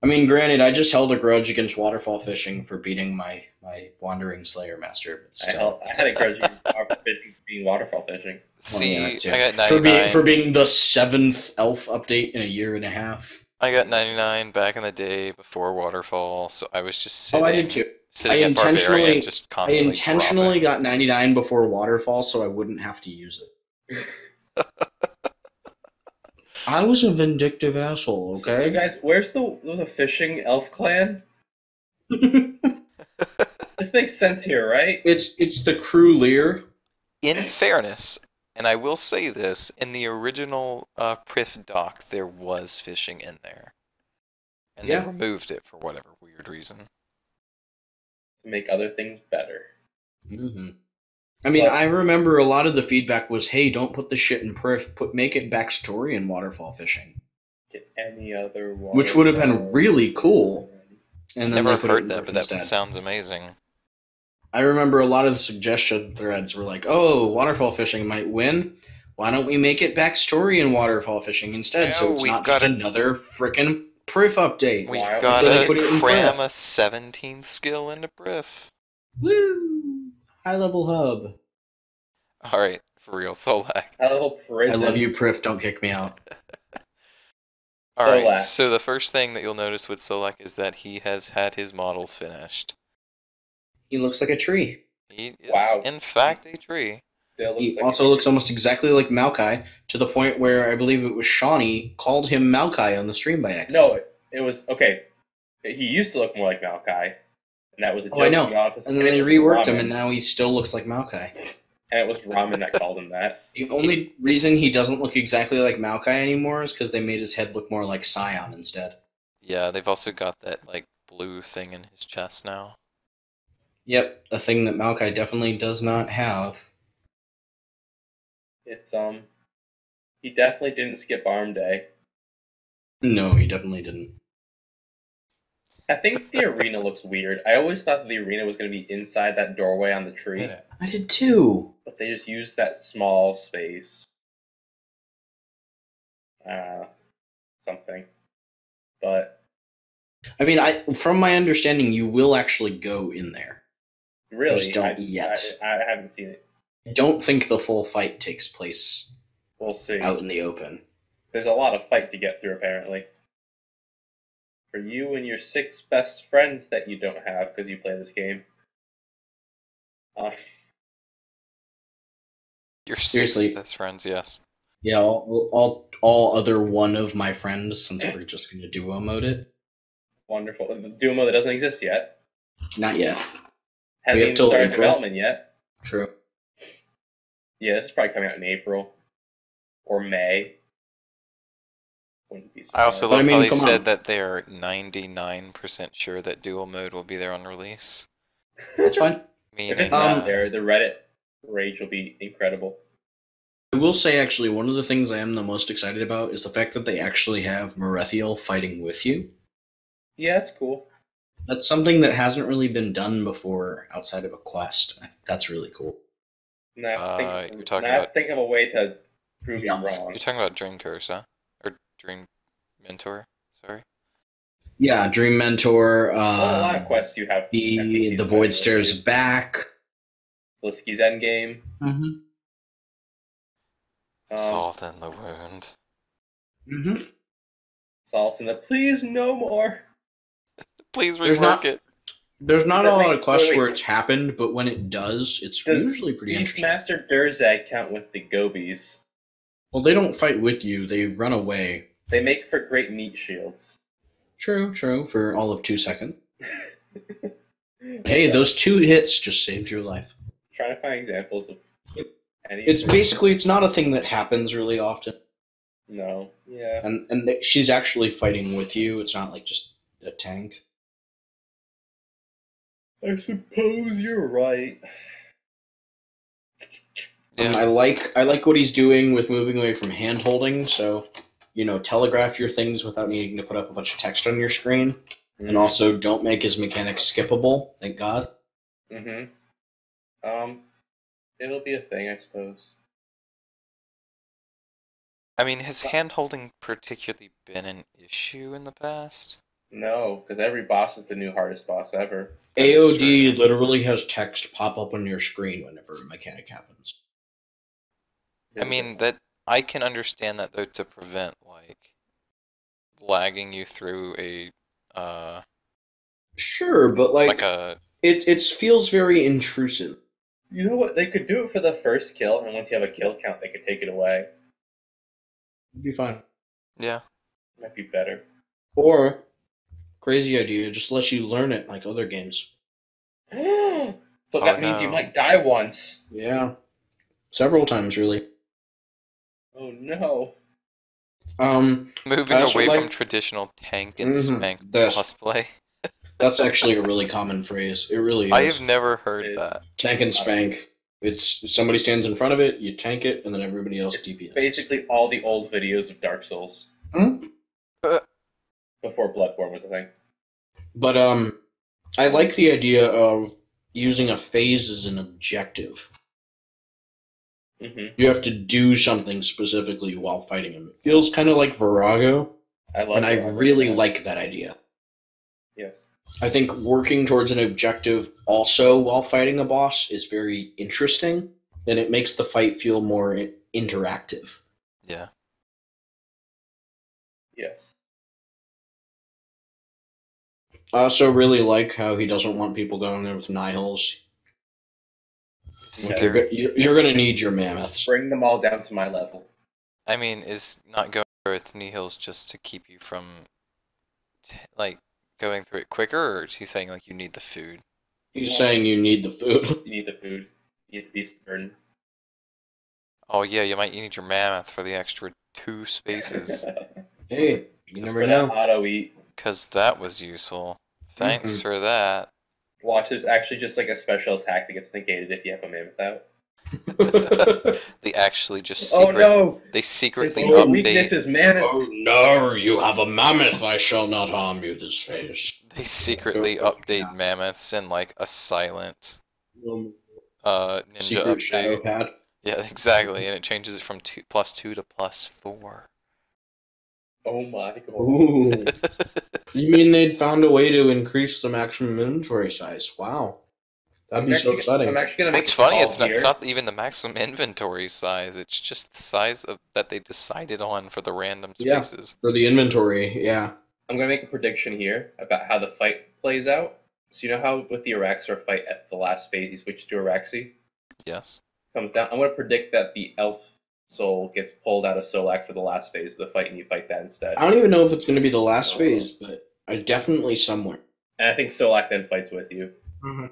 I mean, granted, I just held a grudge against waterfall fishing for beating my wandering slayer master, but still. I had a grudge against waterfall fishing for being waterfall fishing. See, yeah, that too. I got 99. for being the 7th elf update in a year and a half. I got 99 back in the day before Waterfall, so I was just sitting, Oh, I did too. sitting I at Barbarian, intentionally- just I constantly intentionally dropping. got 99 before waterfall so I wouldn't have to use it. I was a vindictive asshole, So okay? guys, where's the fishing elf clan? This makes sense here, right? It's the crew Lear. In fairness, and I will say this, in the original Prif doc, there was fishing in there. And Yeah. they removed it for whatever weird reason. To make other things better. Mm-hmm. I mean, But- I remember a lot of the feedback was, "Hey, don't put the shit in Prif. Make it backstory in waterfall fishing," Get any other one. which would have been really cool. And then Never they put it heard in that, Prif but that instead. sounds amazing. I remember a lot of the suggestion threads were like, "Oh, waterfall fishing might win. Why don't we make it backstory in waterfall fishing instead, so No, it's we've not just gotta- another frickin' Priff update? We've Wow. got So they to put it in cram Priff. a 17th skill into Briff. Woo! High level hub. Alright, for real, Solak. A little I prison. love you, Priff. Don't kick me out. Alright, Solak. so the first thing that you'll notice with Solak is that he has had his model finished. He looks like a tree. He is, Wow. in fact, a tree. Still looks He like also looks almost exactly like Maokai, to the point where I believe it was Shawnee called him Maokai on the stream by accident. No, it was okay. He used to look more like Maokai, and that was a joke. Oh, I know. in the office, And then it they was reworked Ramen, him, and now he still looks like Maokai. and it was Ramen that called him that. The only reason he doesn't look exactly like Maokai anymore is because they made his head look more like Scion instead. Yeah, they've also got that, like, blue thing in his chest now. Yep, a thing that Maokai definitely does not have. It's he definitely didn't skip arm day. No, he definitely didn't. I think the arena looks weird. I always thought the arena was going to be inside that doorway on the tree, I did too. but they just used that small space. Something. But I mean, from my understanding, you will actually go in there. really, just don't yet. I haven't seen it. I don't think the full fight takes place We'll see. out in the open. There's a lot of fight to get through, apparently. For you and your 6 best friends that you don't have because you play this game. Your Seriously. 6 best friends, yes. Yeah, all other one of my friends, since we're just going to duo mode it. Wonderful. The Duomo that doesn't exist yet. Not yet. Hasn't have even till started April. development yet. True. Yeah, this is probably coming out in April. Or May. Wouldn't be I also surprised. But love I mean, how they come said on. that they're 99% sure that dual mode will be there on release. That's fine. If it's Meaning, not there, the Reddit rage will be incredible. I will say, actually, one of the things I am the most excited about is the fact that they actually have Merethiel fighting with you. Yeah, that's cool. That's something that hasn't really been done before outside of a quest. I think that's really cool. Now, you're talking about- think of a way to prove Yeah. you wrong. you're talking about Dream Curse, huh? Or Dream Mentor, sorry. Yeah, Dream Mentor. Well, a lot of quests you have. The NPCs Void fighting Stairs with back. you. Blisky's Endgame. Mm-hmm. Salt in the wound. Mm-hmm. Salt in the please no more. Please There's rework not- it. There's not a lot of quests wait. where it's happened, but when it does, it's Does usually pretty interesting. Beastmaster Durzag count with the Gobies. Well, they don't fight with you; they run away. They make for great meat shields. True, for all of 2 seconds. Hey, those 2 hits just saved your life. Trying to find examples of any. It's basically, it's not a thing that happens really often, No. Yeah. and she's actually fighting with you. It's not like just a tank. I suppose you're right. Yeah. I like what he's doing with moving away from hand holding. So, telegraph your things without needing to put up a bunch of text on your screen, and also don't make his mechanics skippable. Thank God. Mm-hmm. It'll be a thing, I suppose. I mean, has hand-holding particularly been an issue in the past? No, because every boss is the new hardest boss ever. That is AOD true. literally has text pop up on your screen whenever a mechanic happens. I mean, that I can understand that, though, to prevent, like, lagging you through a, Sure, but like a... it feels very intrusive. You know what? They could do it for the first kill, and once you have a kill count, they could take it away. It'd be fine. Yeah. Might be better. Or, crazy idea, just let you learn it like other games. But Oh, that means you no. might die once. Yeah. Several times, really. Oh no. Moving I also away from like- traditional tank and Mhm, spank that's- cosplay. That's actually a really common phrase. It really is. I have never heard It- that. Tank and spank. It's somebody stands in front of it, you tank it, and then everybody else DPS. Basically, all the old videos of Dark Souls Hmm? before Bloodborne was a thing. But I like the idea of using a phase as an objective. Mm-hmm. You have to do something specifically while fighting him. It feels kind of like Virago, I love and I Virago, really yeah. like that idea. Yes. I think working towards an objective also while fighting a boss is very interesting, and it makes the fight feel more interactive. Yeah. Yes. I also really like how he doesn't want people going there with Nihils. Yeah. You're going to need your mammoths. Bring them all down to my level. I mean, is not going with Nihil's just to keep you from, like, going through it quicker, or is he saying, like, you need the food? He's saying you need the food. You need the food. You need the beast burden. Oh, yeah, you need your mammoth for the extra 2 spaces. Hey, you never For know. that auto eat. Because that was useful. Thanks Mhm. for that. Watch, there's actually just like a special attack that gets negated if you have a mammoth out. They actually just Oh no! They secretly His weakness update. is mammoth. Oh no, you have a mammoth. I shall not harm you this phase. They secretly update mammoths in like a silent ninja Secret shadow update. pad. Yeah, exactly, and it changes it from +2 to +4. Oh my god. Ooh. You mean they'd found a way to increase the maximum inventory size? Wow. That'd be so exciting. I'm actually gonna make It's a funny, call it's here. not even the maximum inventory size, it's just the size that they decided on for the random Yeah. spaces. For the inventory, yeah. I'm gonna make a prediction here about how the fight plays out. So you know how with the Araxor fight at the last phase you switch to Araxi? Yes. Comes down. I'm gonna predict that the elf soul gets pulled out of Solak for the last phase of the fight and you fight that instead. I don't even know if it's going to be the last phase, but definitely somewhere. And I think Solak then fights with you. Mm-hmm.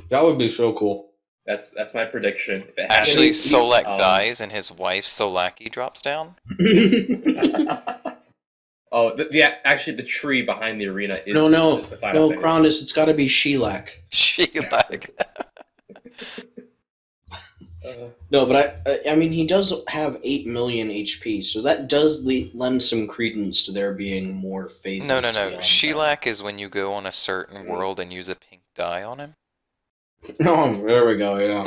That would be so cool. That's my prediction. If it Actually, happens, Solak dies and his wife Solaki drops down. Oh, actually, the tree behind the arena is No, the final finish. Crondis, it's got to be Shellac. Shellac. No, but I mean, he does have 8 million HP, so that does lend some credence to there being more phases. No. Shellac is when you go on a certain world and use a pink dye on him. Oh, there we go, yeah.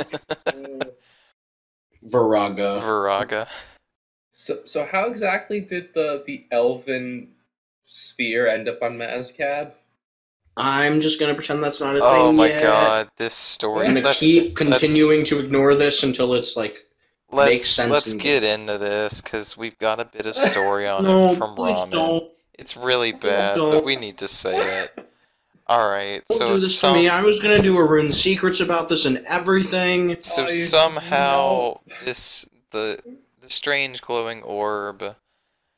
Viraga. So how exactly did the elven sphere end up on Mazcab? I'm just gonna pretend that's not a thing. Oh my yet. god, this story. I'm gonna keep continuing to ignore this until it's like makes sense. Let's get into this because we've got a bit of story on it from Ramen. Don't. It's really bad, but we need to say it. All right, Don't so do this to me. I was gonna do a rune secrets about this and everything. So somehow the strange glowing orb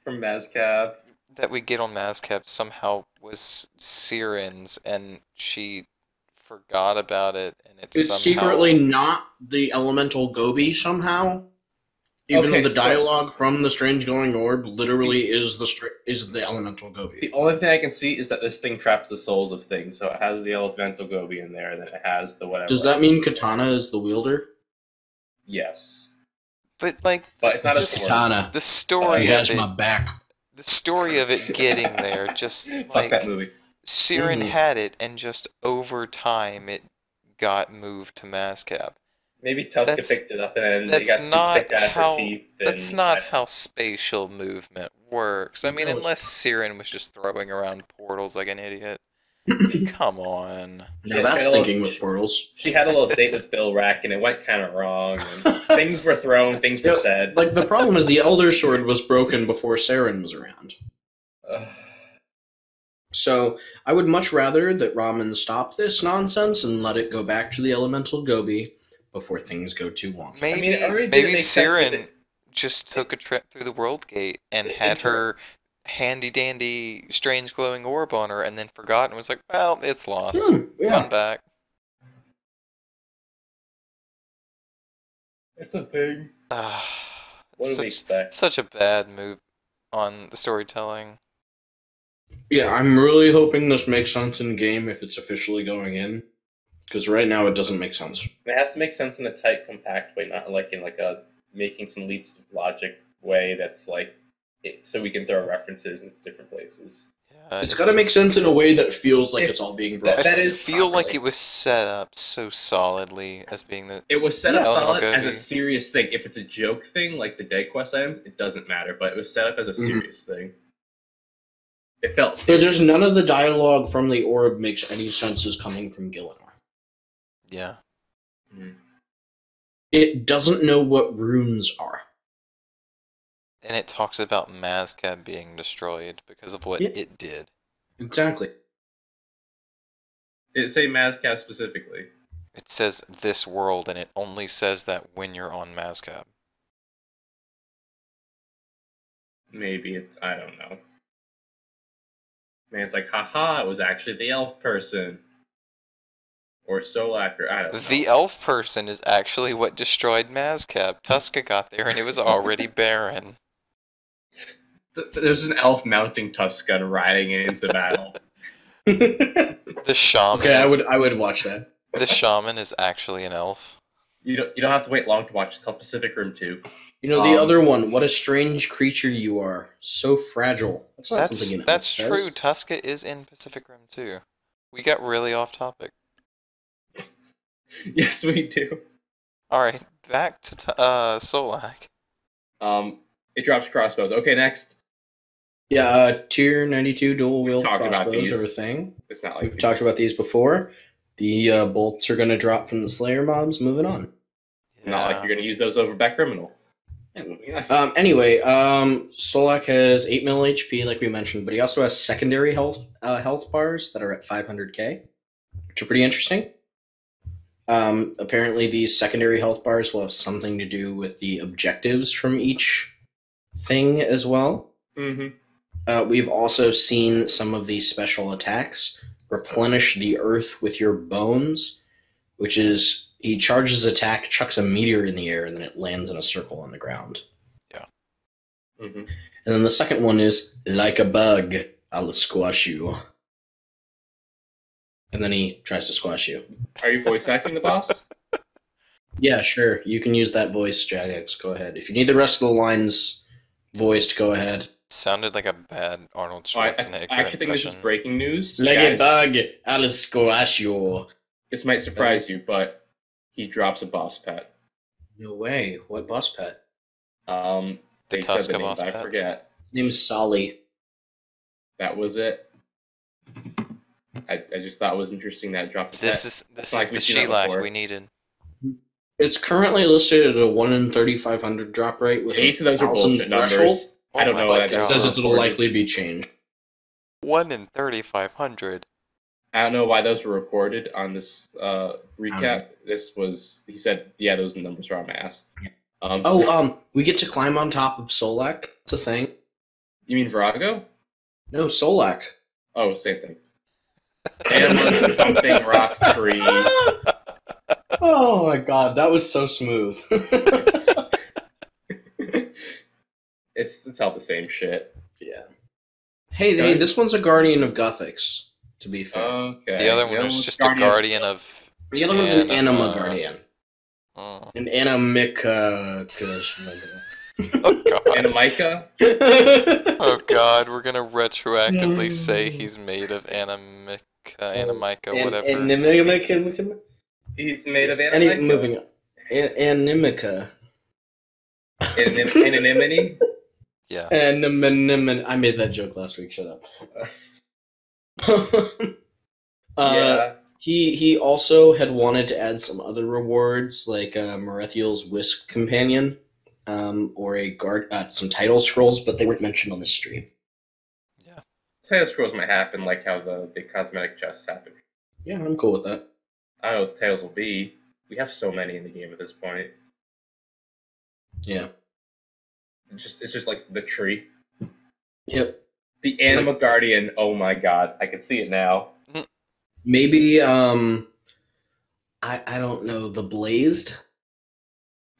from Mazcab that we get on Mazcab somehow was Siren's, and she forgot about it, and it's somehow secretly not the elemental Gobi somehow. Even though the dialogue from the strange glowing orb literally is the elemental Gobi. The only thing I can see is that this thing traps the souls of things, so it has the elemental Gobi in there, and then it has the whatever. Does that mean Katana is the wielder? Yes. But it's not a Katana. The story has my back. The story of it getting there, just fuck that movie. Siren had it, and just over time it got moved to Mazcab. Maybe Tuska picked it up, and then that's they got picked out of her teeth. That's not how spatial movement works. I mean, unless Siren was just throwing around portals like an idiot. Come on. Now that's thinking with portals. She had a little date with Bill Rack, and it went kind of wrong. And things were thrown, things were said. Like, the problem is the Elder Sword was broken before Siren was around. So, I would much rather that Ramen stop this nonsense and let it go back to the Elemental Gobi before things go too long. Maybe Siren just took a trip through the World Gate and had her handy-dandy strange glowing orb on her and then forgot and was like, well, it's lost. Run back. It's a thing. What do we expect? Such a bad move on the storytelling. Yeah, I'm really hoping this makes sense in game if it's officially going in. Because right now it doesn't make sense. It has to make sense in a tight, compact way, not like in like a making some leaps of logic way that's like so we can throw references into different places. Yeah, It's got to make sense in a way that feels like It- it's all being brought. that I is feel like properly. it was set up so solidly as being the It was set up Eleanor solid as a Gobi. serious thing. If it's a joke thing, like the dead quest items, it doesn't matter. But it was set up as a serious thing. It felt So serious. just none of the dialogue from the orb makes any sense as coming from Gillinor. Yeah. Mhm. It doesn't know what runes are. And it talks about Mazcab being destroyed because of what Yeah. it did. Exactly. Did it say Mazcab specifically? It says this world, and it only says that when you're on Mazcab. Maybe it's, I don't know. Man, it's like, haha, it was actually the elf person. Or Solak, or I don't know. The elf person is actually what destroyed Mazcab. Tuska got there, and it was already barren. There's an elf mounting Tuska and riding it into battle. The shaman. Okay, is, I would watch that. The shaman is actually an elf. You don't have to wait long to watch. It's called Pacific Rim 2. You know the other one. What a strange creature you are, so fragile. That's not something an elf That's says. true. Tuska is in Pacific Rim too. We got really off topic. Yes, we do. All right, back to Solak. It drops crossbows. Okay, next. Yeah, tier 92 dual wield talked about crossbows these. are a thing. It's not like We've talked about these before. The bolts are going to drop from the Slayer mobs. Moving on. Not like you're going to use those over back criminal. Anyway, Solak has 8 mil HP, like we mentioned, but he also has secondary health bars that are at 500k, which are pretty interesting. Apparently, these secondary health bars will have something to do with the objectives from each thing as well. Mm-hmm. We've also seen some of these special attacks replenish the earth with your bones, which is he charges attack, chucks a meteor in the air, and then it lands in a circle on the ground. Yeah. Mm-hmm. And then the second one is like a bug, I'll squash you. And then he tries to squash you. Are you voice acting the boss? Yeah, sure. You can use that voice, Jagex. Go ahead. If you need the rest of the lines voiced, go ahead. Sounded like a bad Arnold I Schwarzenegger actually think this is impression. breaking news. Like Guys, a bug, I'll squash you. This might surprise you, but he drops a boss pet. No way. What boss pet? The They said Tuska the name, boss but I pet? forget. Name's Solly. That was it. I just thought it was interesting that it dropped a This pet. is It's not like the we've seen that Shellac before. we needed. It's currently listed at a 1 in 3,500 drop rate with These of those are 1,000 bullshit numbers. threshold. Oh I don't my know what God. that Says it'll likely be changed. 1 in 3,500. I don't know why those were recorded on this recap. This was, he said, yeah, those numbers are on my ass. We get to climb on top of Solak. That's a thing. You mean Virago? No, Solak. Oh, same thing. And something rock tree. Oh my god, that was so smooth. It's all the same shit. Yeah. Hey, this one's a Guardian of Gothics, to be fair. Okay. The other one was just a guardian of... The other one's an Anima Guardian. Oh, An Animica. oh god. Animica? Oh god, we're gonna retroactively say he's made of animica, whatever. Animica. He's made of Animica? Moving on. Animica. Anonymity? Yes. I made that joke last week, shut up. Yeah. He also had wanted to add some other rewards, like Merethiel's Whisk Companion, or some title scrolls, but they weren't mentioned on the stream. Yeah. Tail scrolls might happen like how the cosmetic chests happen. Yeah, I'm cool with that. I don't know what tails will be. We have so many in the game at this point. Yeah. It's just like the tree. Yep. The Anima Guardian, oh my god, I can see it now. Maybe, I don't know, the Blazed?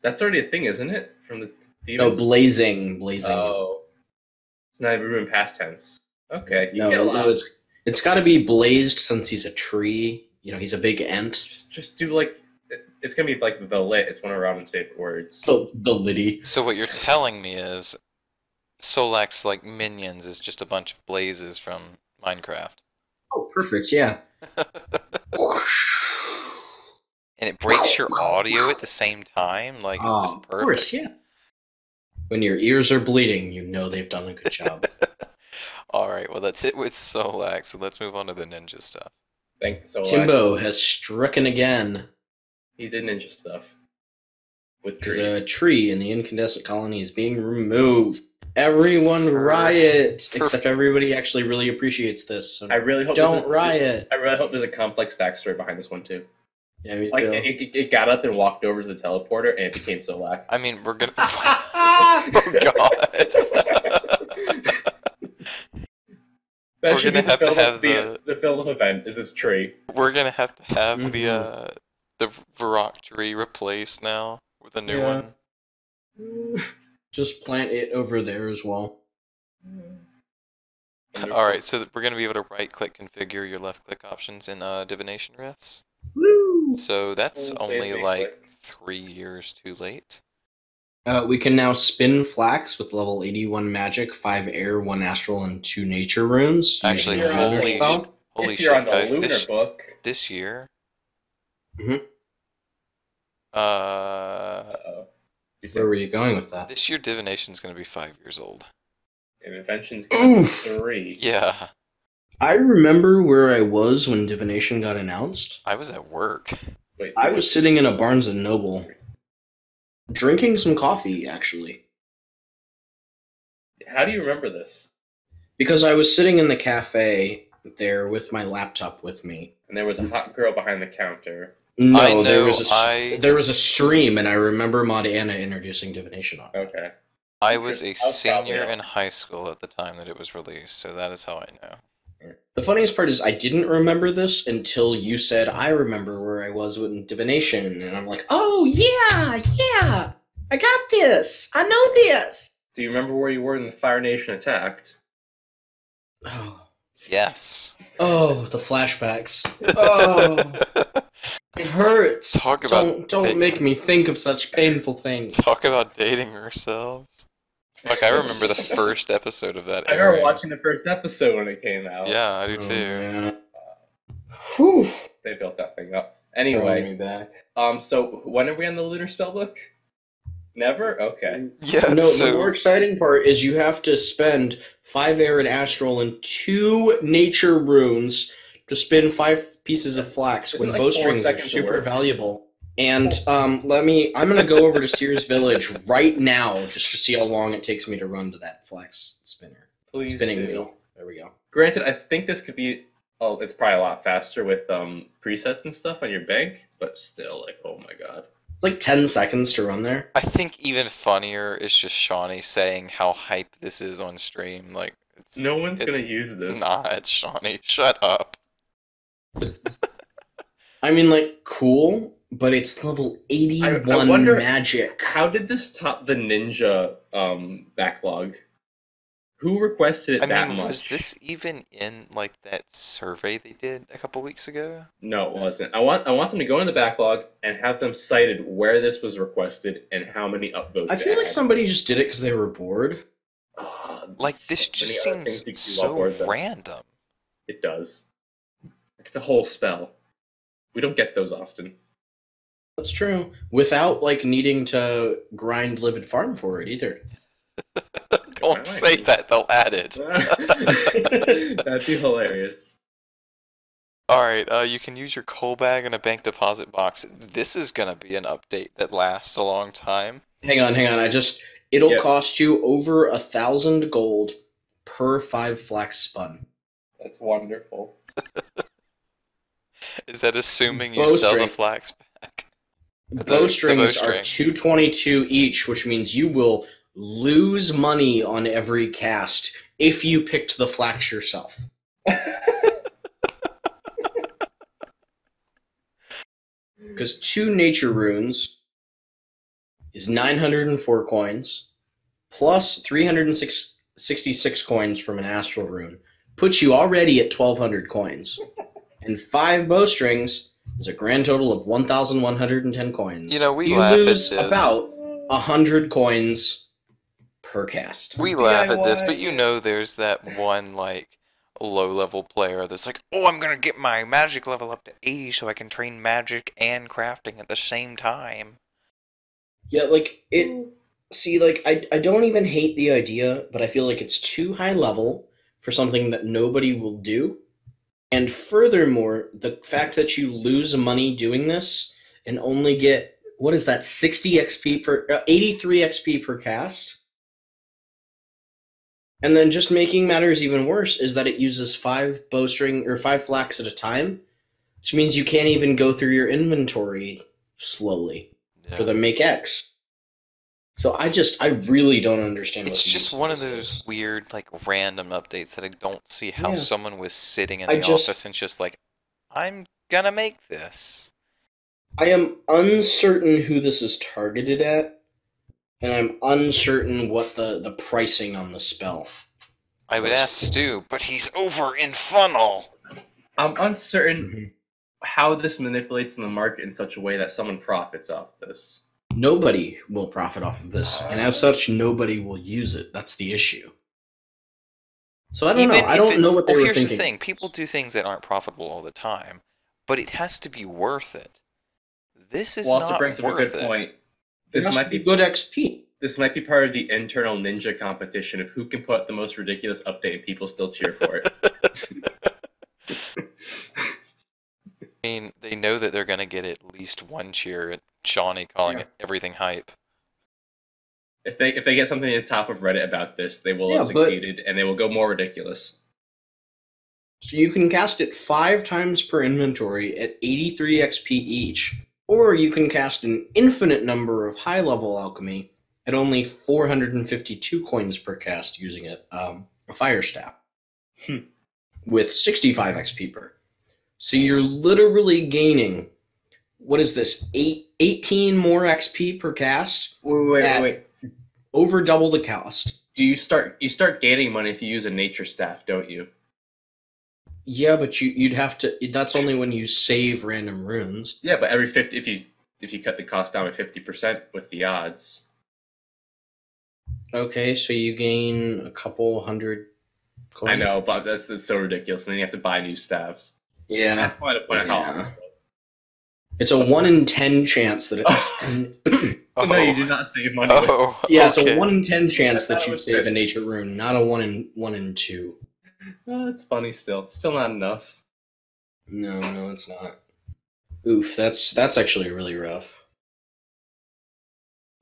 That's already a thing, isn't it? From the No, demons? Blazing. Oh. It's not even in past tense. Okay. You get a lot. No, it's got to be Blazed since he's a tree. You know, he's a big ent. Just do like, it's gonna be like the lit. It's one of Robin's favorite words. The Liddy. So what you're telling me is Solak's like minions is just a bunch of blazes from Minecraft. Oh, perfect, yeah. And it breaks your audio at the same time, like it's just perfect. Of course, yeah. When your ears are bleeding, you know they've done a good job. Alright, well that's it with Solak, so let's move on to the ninja stuff. Thanks, Solak. Timbo has stricken again. He did ninja stuff. With Because trees. a tree in the incandescent colony is being removed. Everyone riot! Except everybody actually really appreciates this. So I really hope don't riot! I really hope there's a complex backstory behind this one too. Yeah, me Like too. it got up and walked over to the teleporter and it became Solak. I mean, we're gonna... Oh god! We're gonna have to have the build-up event is this tree. We're gonna have to have the Varrock tree replaced now with a new one. Just plant it over there as well. Alright, so we're gonna be able to right-click configure your left-click options in Divination Rifts. Woo! So that's only Click. like 3 years too late. We can now spin flax with level 81 magic, 5 air, 1 astral, and 2 nature runes. Actually, If you're on holy the- holy if you're on shit, the guys! lunar book, This year, Mhm. uh-oh. Where were you going with that? this year Divination's gonna be 5 years old. Invention's gonna be Oof. 3. Yeah, I remember where I was when Divination got announced. I was at work. Wait, I was sitting in a Barnes & Noble, drinking some coffee, actually. How do you remember this? Because I was sitting in the cafe there with my laptop with me. And there was a hot girl behind the counter. No, I know, there was a stream, and I remember Mod Anna introducing Divination on it. Okay. I was a I was probably senior out. in high school at the time that it was released, so that is how I know. The funniest part is I didn't remember this until you said, I remember where I was with Divination, and I'm like, oh, yeah, I got this, I know this. Do you remember where you were when the Fire Nation attacked? Yes. Oh, the flashbacks. Oh, it hurts. Talk about don't make me think of such painful things. Talk about dating ourselves. Like, I remember the first episode of that I remember airing. watching the first episode when it came out. Yeah, I do Oh, too. man. Whew. They built that thing up. Drawing Anyway, me back. so when are we on the lunar spellbook? Never? Okay. Yeah, No, so the more exciting part is you have to spend 5 air and astral and 2 nature runes to spin 5 pieces of flax Isn't when it like 4 bowstrings are seconds to super work? valuable. And I'm gonna go over to Sears Village right now just to see how long it takes me to run to that flax Please spinning do. wheel. There we go. Granted, I think this could be. Oh, it's probably a lot faster with presets and stuff on your bank, but still, like, oh my god. Like 10 seconds to run there. I think even funnier is just Shawnee saying how hype this is on stream. Like, it's No one's it's gonna use this. not, Shawnee. Shut up. I mean, like, cool, but it's level 81 I wonder- magic. How did this top the ninja backlog? Who requested it I that mean, much? was this even in, like, that survey they did a couple weeks ago? No, it wasn't. I want them to go in the backlog and have them cited where this was requested and how many upvotes. I feel it like had. somebody just did it because they were bored. Like, this just many other things seems you can do so upvote them. random. It does. It's a whole spell. We don't get those often. That's true. Without, like, needing to grind Livid Farm for it either. Don't say that, they'll add it. That'd be hilarious. Alright, you can use your coal bag and a bank deposit box. This is gonna be an update that lasts a long time. Hang on. It'll Yeah. cost you over 1,000 gold per 5 flax spun. That's wonderful. Is that assuming you sell the Bowstring. flax back? Bowstrings bowstring. are 222 each, which means you will lose money on every cast if you picked the flax yourself. Because 2 nature runes is 904 coins, plus 366 coins from an astral rune, puts you already at 1,200 coins. And 5 bowstrings is a grand total of 1,110 coins. You know, we you laugh at lose this. about 100 coins per cast. We laugh at this, DIY. but you know there's that one, like, low-level player that's like, oh, I'm gonna get my magic level up to 80 so I can train magic and crafting at the same time. Yeah, like, see, like, I don't even hate the idea, but I feel like it's too high level for something that nobody will do. And furthermore, the fact that you lose money doing this and only get, what is that, 60 XP per, 83 XP per cast? And then just making matters even worse is that it uses 5 bowstring, or 5 flax at a time, which means you can't even go through your inventory slowly for the make X. So I really don't understand. It's what the just use one of this those is. weird, like, random updates that I don't see how Yeah. someone was sitting in I the just- office and just like, I'm gonna make this. I am uncertain who this is targeted at, and I'm uncertain what the pricing on the spell. I would ask Stu, but he's over in Funnel. I'm uncertain how this manipulates in the market in such a way that someone profits off this. Nobody will profit off of this, and as such, nobody will use it. That's the issue. So I don't know. I don't know what they were here's thinking. the thing: people do things that aren't profitable all the time, but it has to be worth it. This is Also not brings up a worth good it. point. It This has might to be be good XP. This might be part of the internal ninja competition of who can put up the most ridiculous update and people still cheer for it. I mean, they know that they're gonna get at least one cheer at Shawnee calling it everything hype. If they get something at the top of Reddit about this, they will have Yeah, but- succeeded and they will go more ridiculous. So you can cast it 5 times per inventory at 83 XP each, or you can cast an infinite number of high-level alchemy at only 452 coins per cast using it, a fire staff, with 65 XP per. So you're literally gaining, what is this, 18 more XP per cast? Wait. Over double the cost. You start gaining money if you use a nature staff, don't you? Yeah, but you'd have to. That's only when you save random runes. Yeah, but every 50 if you cut the cost down by 50% with the odds. Okay, so you gain a couple hundred coins. I know, but that's so ridiculous. And then you have to buy new staffs. Yeah. That's why the point of how Yeah. awesome it was. It's a 1 in 10 chance that it. No, you do not save money. Oh, Yeah, it's okay. a 1 in 10 chance I thought that it you was save good. a nature rune, not a 1 in 2. Oh, it's funny still. Still not enough. No, it's not. Oof, that's actually really rough.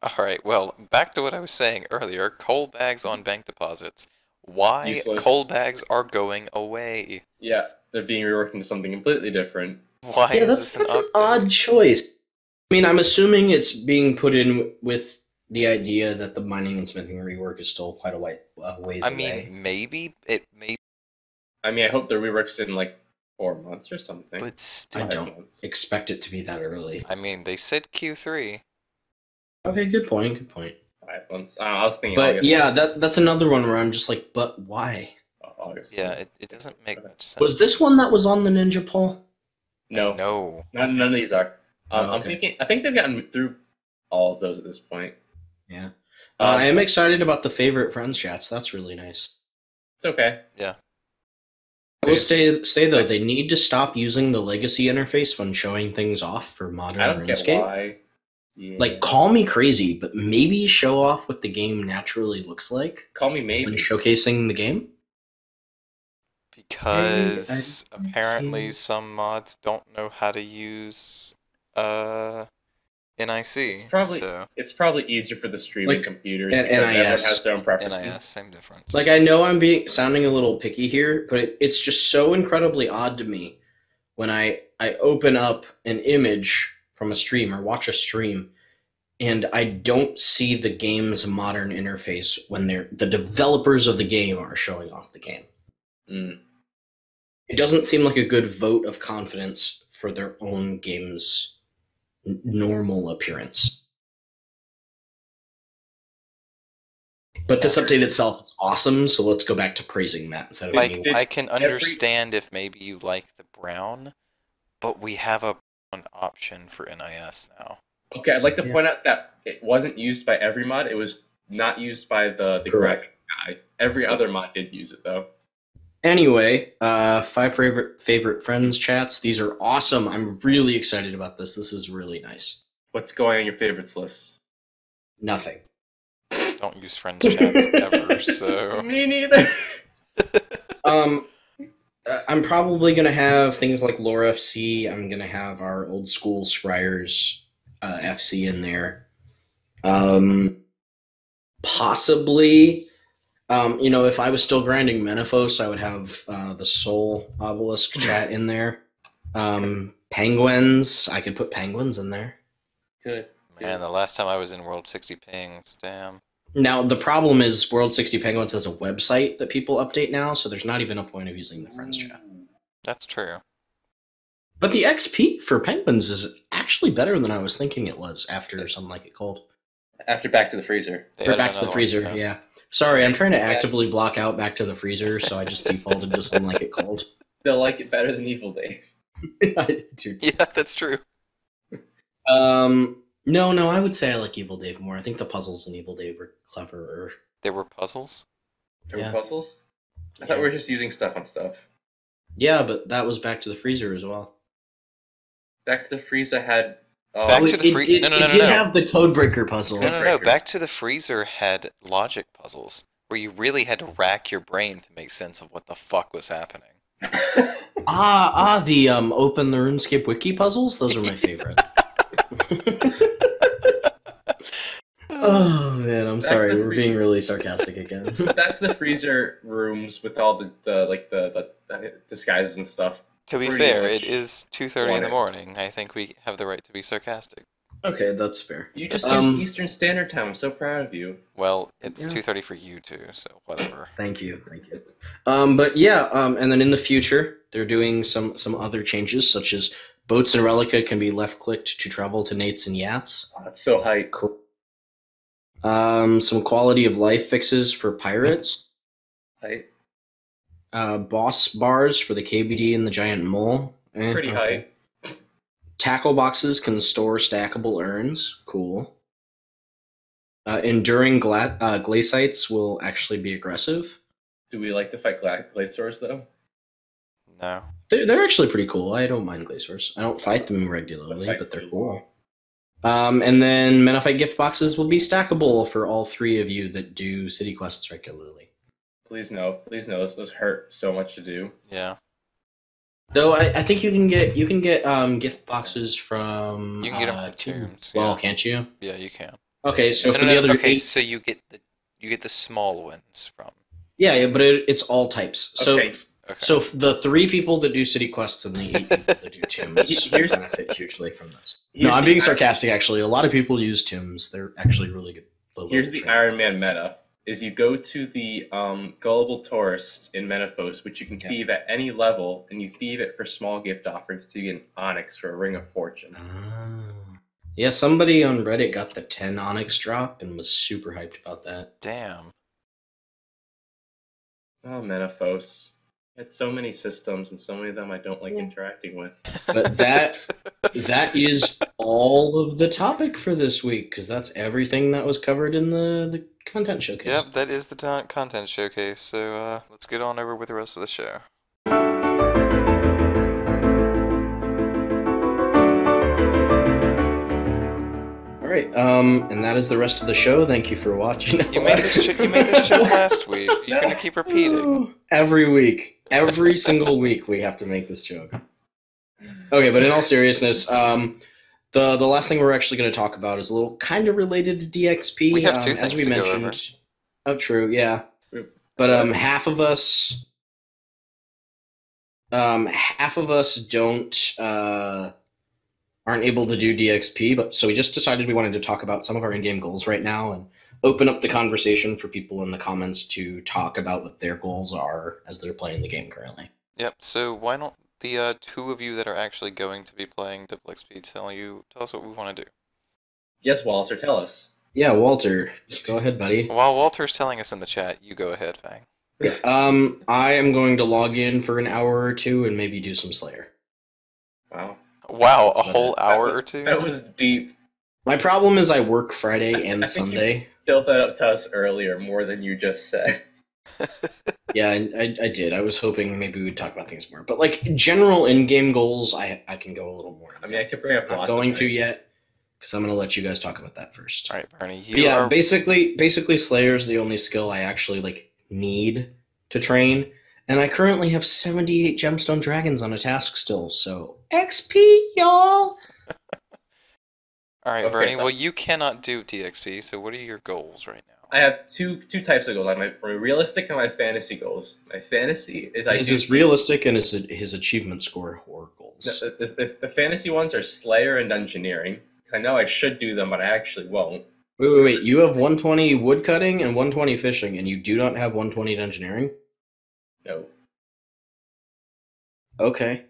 Alright, well, back to what I was saying earlier, coal bags on bank deposits. Why Useless. coal bags are going away? Yeah, they're being reworked into something completely different. Why Yeah, is that's this an an update? odd choice. I mean, I'm assuming it's being put in with the idea that the mining and smithing rework is still quite a ways I away. mean, maybe it may, I mean, I hope the rework's in like 4 months or something. but still. I 5 don't months. expect it to be that early. I mean, they said Q3. Okay, good point. 5 months. I was thinking But August. yeah, that's another one where I'm just like, but why? August. Yeah, it doesn't make much sense. Was this one that was on the Ninja Poll? No, No. none of these are. Oh, I'm okay. thinking. I think they've gotten through all of those at this point. Yeah. I am excited about the favorite friends chats. That's really nice. It's okay. I will say though, they need to stop using the legacy interface when showing things off for modern I don't get RuneScape. why. Yeah. Like, call me crazy, but maybe show off what the game naturally looks like Call me when maybe. showcasing the game. Because apparently some mods don't know how to use NIC. It's probably easier for the streaming Like, computers and because everyone NIS. has their own preferences. NIS, same difference. Like, I know I'm sounding a little picky here, but it's just so incredibly odd to me when I open up an image from a stream or watch a stream, and I don't see the game's modern interface when the developers of the game are showing off the game. Mm. It doesn't seem like a good vote of confidence for their own game's normal appearance. But this update itself is awesome, so let's go back to praising that instead of Like, me. I can understand if maybe you like the brown, but we have an option for NIS now. Okay, I'd like to point out that it wasn't used by every mod. It was not used by the Correct. graphic guy. Every other mod did use it though. Anyway, 5 favorite friends chats. These are awesome. I'm really excited about this. This is really nice. What's going on your favorites list? Nothing. Don't use friends chats ever, so... Me neither. I'm probably going to have things like Lore FC. I'm going to have our old school Scryers FC in there. Possibly, if I was still grinding Menaphos, I would have the Soul Obelisk chat in there. Penguins, I could put penguins in there. Good. Man, the last time I was in World 60 pings, damn. Now, the problem is World 60 Penguins has a website that people update now, so there's not even a point of using the friends chat. That's true. But the XP for penguins is actually better than I was thinking it was after Something Like It Cold. After Back to the Freezer. Or Back to the Freezer, yeah. Sorry, I'm trying to actively block out Back to the Freezer, so I just defaulted to Something Like It Cold. They'll like it better than Evil Dave. I do. Yeah, that's true. No, I would say I like Evil Dave more. I think the puzzles in Evil Dave were cleverer. There were puzzles? There were puzzles? I thought we were just using stuff on stuff. Yeah, but that was Back to the Freezer as well. Back to the Freezer had... Back to the Freezer... No. It did have the Codebreaker puzzle. No. Back to the Freezer had logic puzzles, where you really had to rack your brain to make sense of what the fuck was happening. The Open the RuneScape Wiki puzzles? Those are my favorite. Oh man, I'm sorry. We're being really sarcastic again. Back to the Freezer rooms with all the disguises and stuff. To be fair, it is 2:30 in the morning. I think we have the right to be sarcastic. Okay, that's fair. You just used Eastern Standard Time. I'm so proud of you. Well, it's 2:30 for you too, so whatever. Thank you. But yeah, and then in the future, they're doing some other changes, such as boats and Relica can be left-clicked to travel to Nates and Yats. Oh, that's so hype. Cool. Some quality of life fixes for pirates. Hype. Boss bars for the KBD and the Giant Mole. Pretty hype. Tackle boxes can store stackable urns. Cool. Enduring glacites will actually be aggressive. Do we like to fight glaciers though? No. They're actually pretty cool. I don't mind glaciers. I don't fight them regularly, but they're cool. And then Menophyte gift boxes will be stackable for all 3 of you that do city quests regularly. Please no. Those hurt so much to do. Yeah. Though I think you can get gift boxes from. You can get them from Tombs. Well, can't you? Yeah, you can. Okay, so for the other. Okay, so you get the small ones from. Yeah, but it's all types. So. Okay. So the 3 people that do city quests and the 8 people that do tombs benefit hugely from this. No, I'm being sarcastic. Actually, a lot of people use tombs. They're actually really good. Here's the Iron Man meta: is you go to the gullible tourist in Menaphos, which you can thieve at any level, and you thieve it for small gift offers to get an onyx for a ring of fortune. Yeah, somebody on Reddit got the 10 onyx drop and was super hyped about that. Damn. Oh, Menaphos. It's so many systems, and so many of them I don't like interacting with. But that is all of the topic for this week, because that's everything that was covered in the content showcase. Yep, that is the content showcase, so let's get on over with the rest of the show. Alright, and that is the rest of the show. Thank you for watching. You made this joke last week. You're gonna keep repeating. Every week. Every single week we have to make this joke. Okay, but in all seriousness, the last thing we're actually going to talk about is a little kind of related to DXP. We have 2 things as we to mentioned. go over. Oh, true, yeah. But half of us aren't able to do DXP, but so we just decided we wanted to talk about some of our in-game goals right now and open up the conversation for people in the comments to talk about what their goals are as they're playing the game currently. Yep, so why don't the 2 of you that are actually going to be playing XP tell us what we want to do? Yes, Walter, tell us. Yeah, Walter, go ahead, buddy. While Walter's telling us in the chat, you go ahead, Fang. Yeah, I am going to log in for an hour or 2 and maybe do some Slayer. Wow, a whole hour or 2? That was deep. My problem is I work Friday and Sunday, built that up to us earlier more than you just said. Yeah, I did. I was hoping maybe we'd talk about things more. But, like, general in-game goals, I can go a little more. I mean, I could bring up I'm not lots going of to things. yet, because I'm going to let you guys talk about that first. All right, Bernie, But you yeah, are... basically, Slayer's the only skill I actually, like, need to train. And I currently have 78 gemstone dragons on a task still, so XP, y'all! All right, Okay, Bernie, so- well, you cannot do TXP, so what are your goals right now? I have two types of goals. I have my realistic and my fantasy goals. My fantasy is Is his realistic and his achievement score or goals? The fantasy ones are Slayer and Dungeoneering. I know I should do them, but I actually won't. Wait. You have 120 woodcutting and 120 fishing, and you do not have 120 engineering? No. Okay.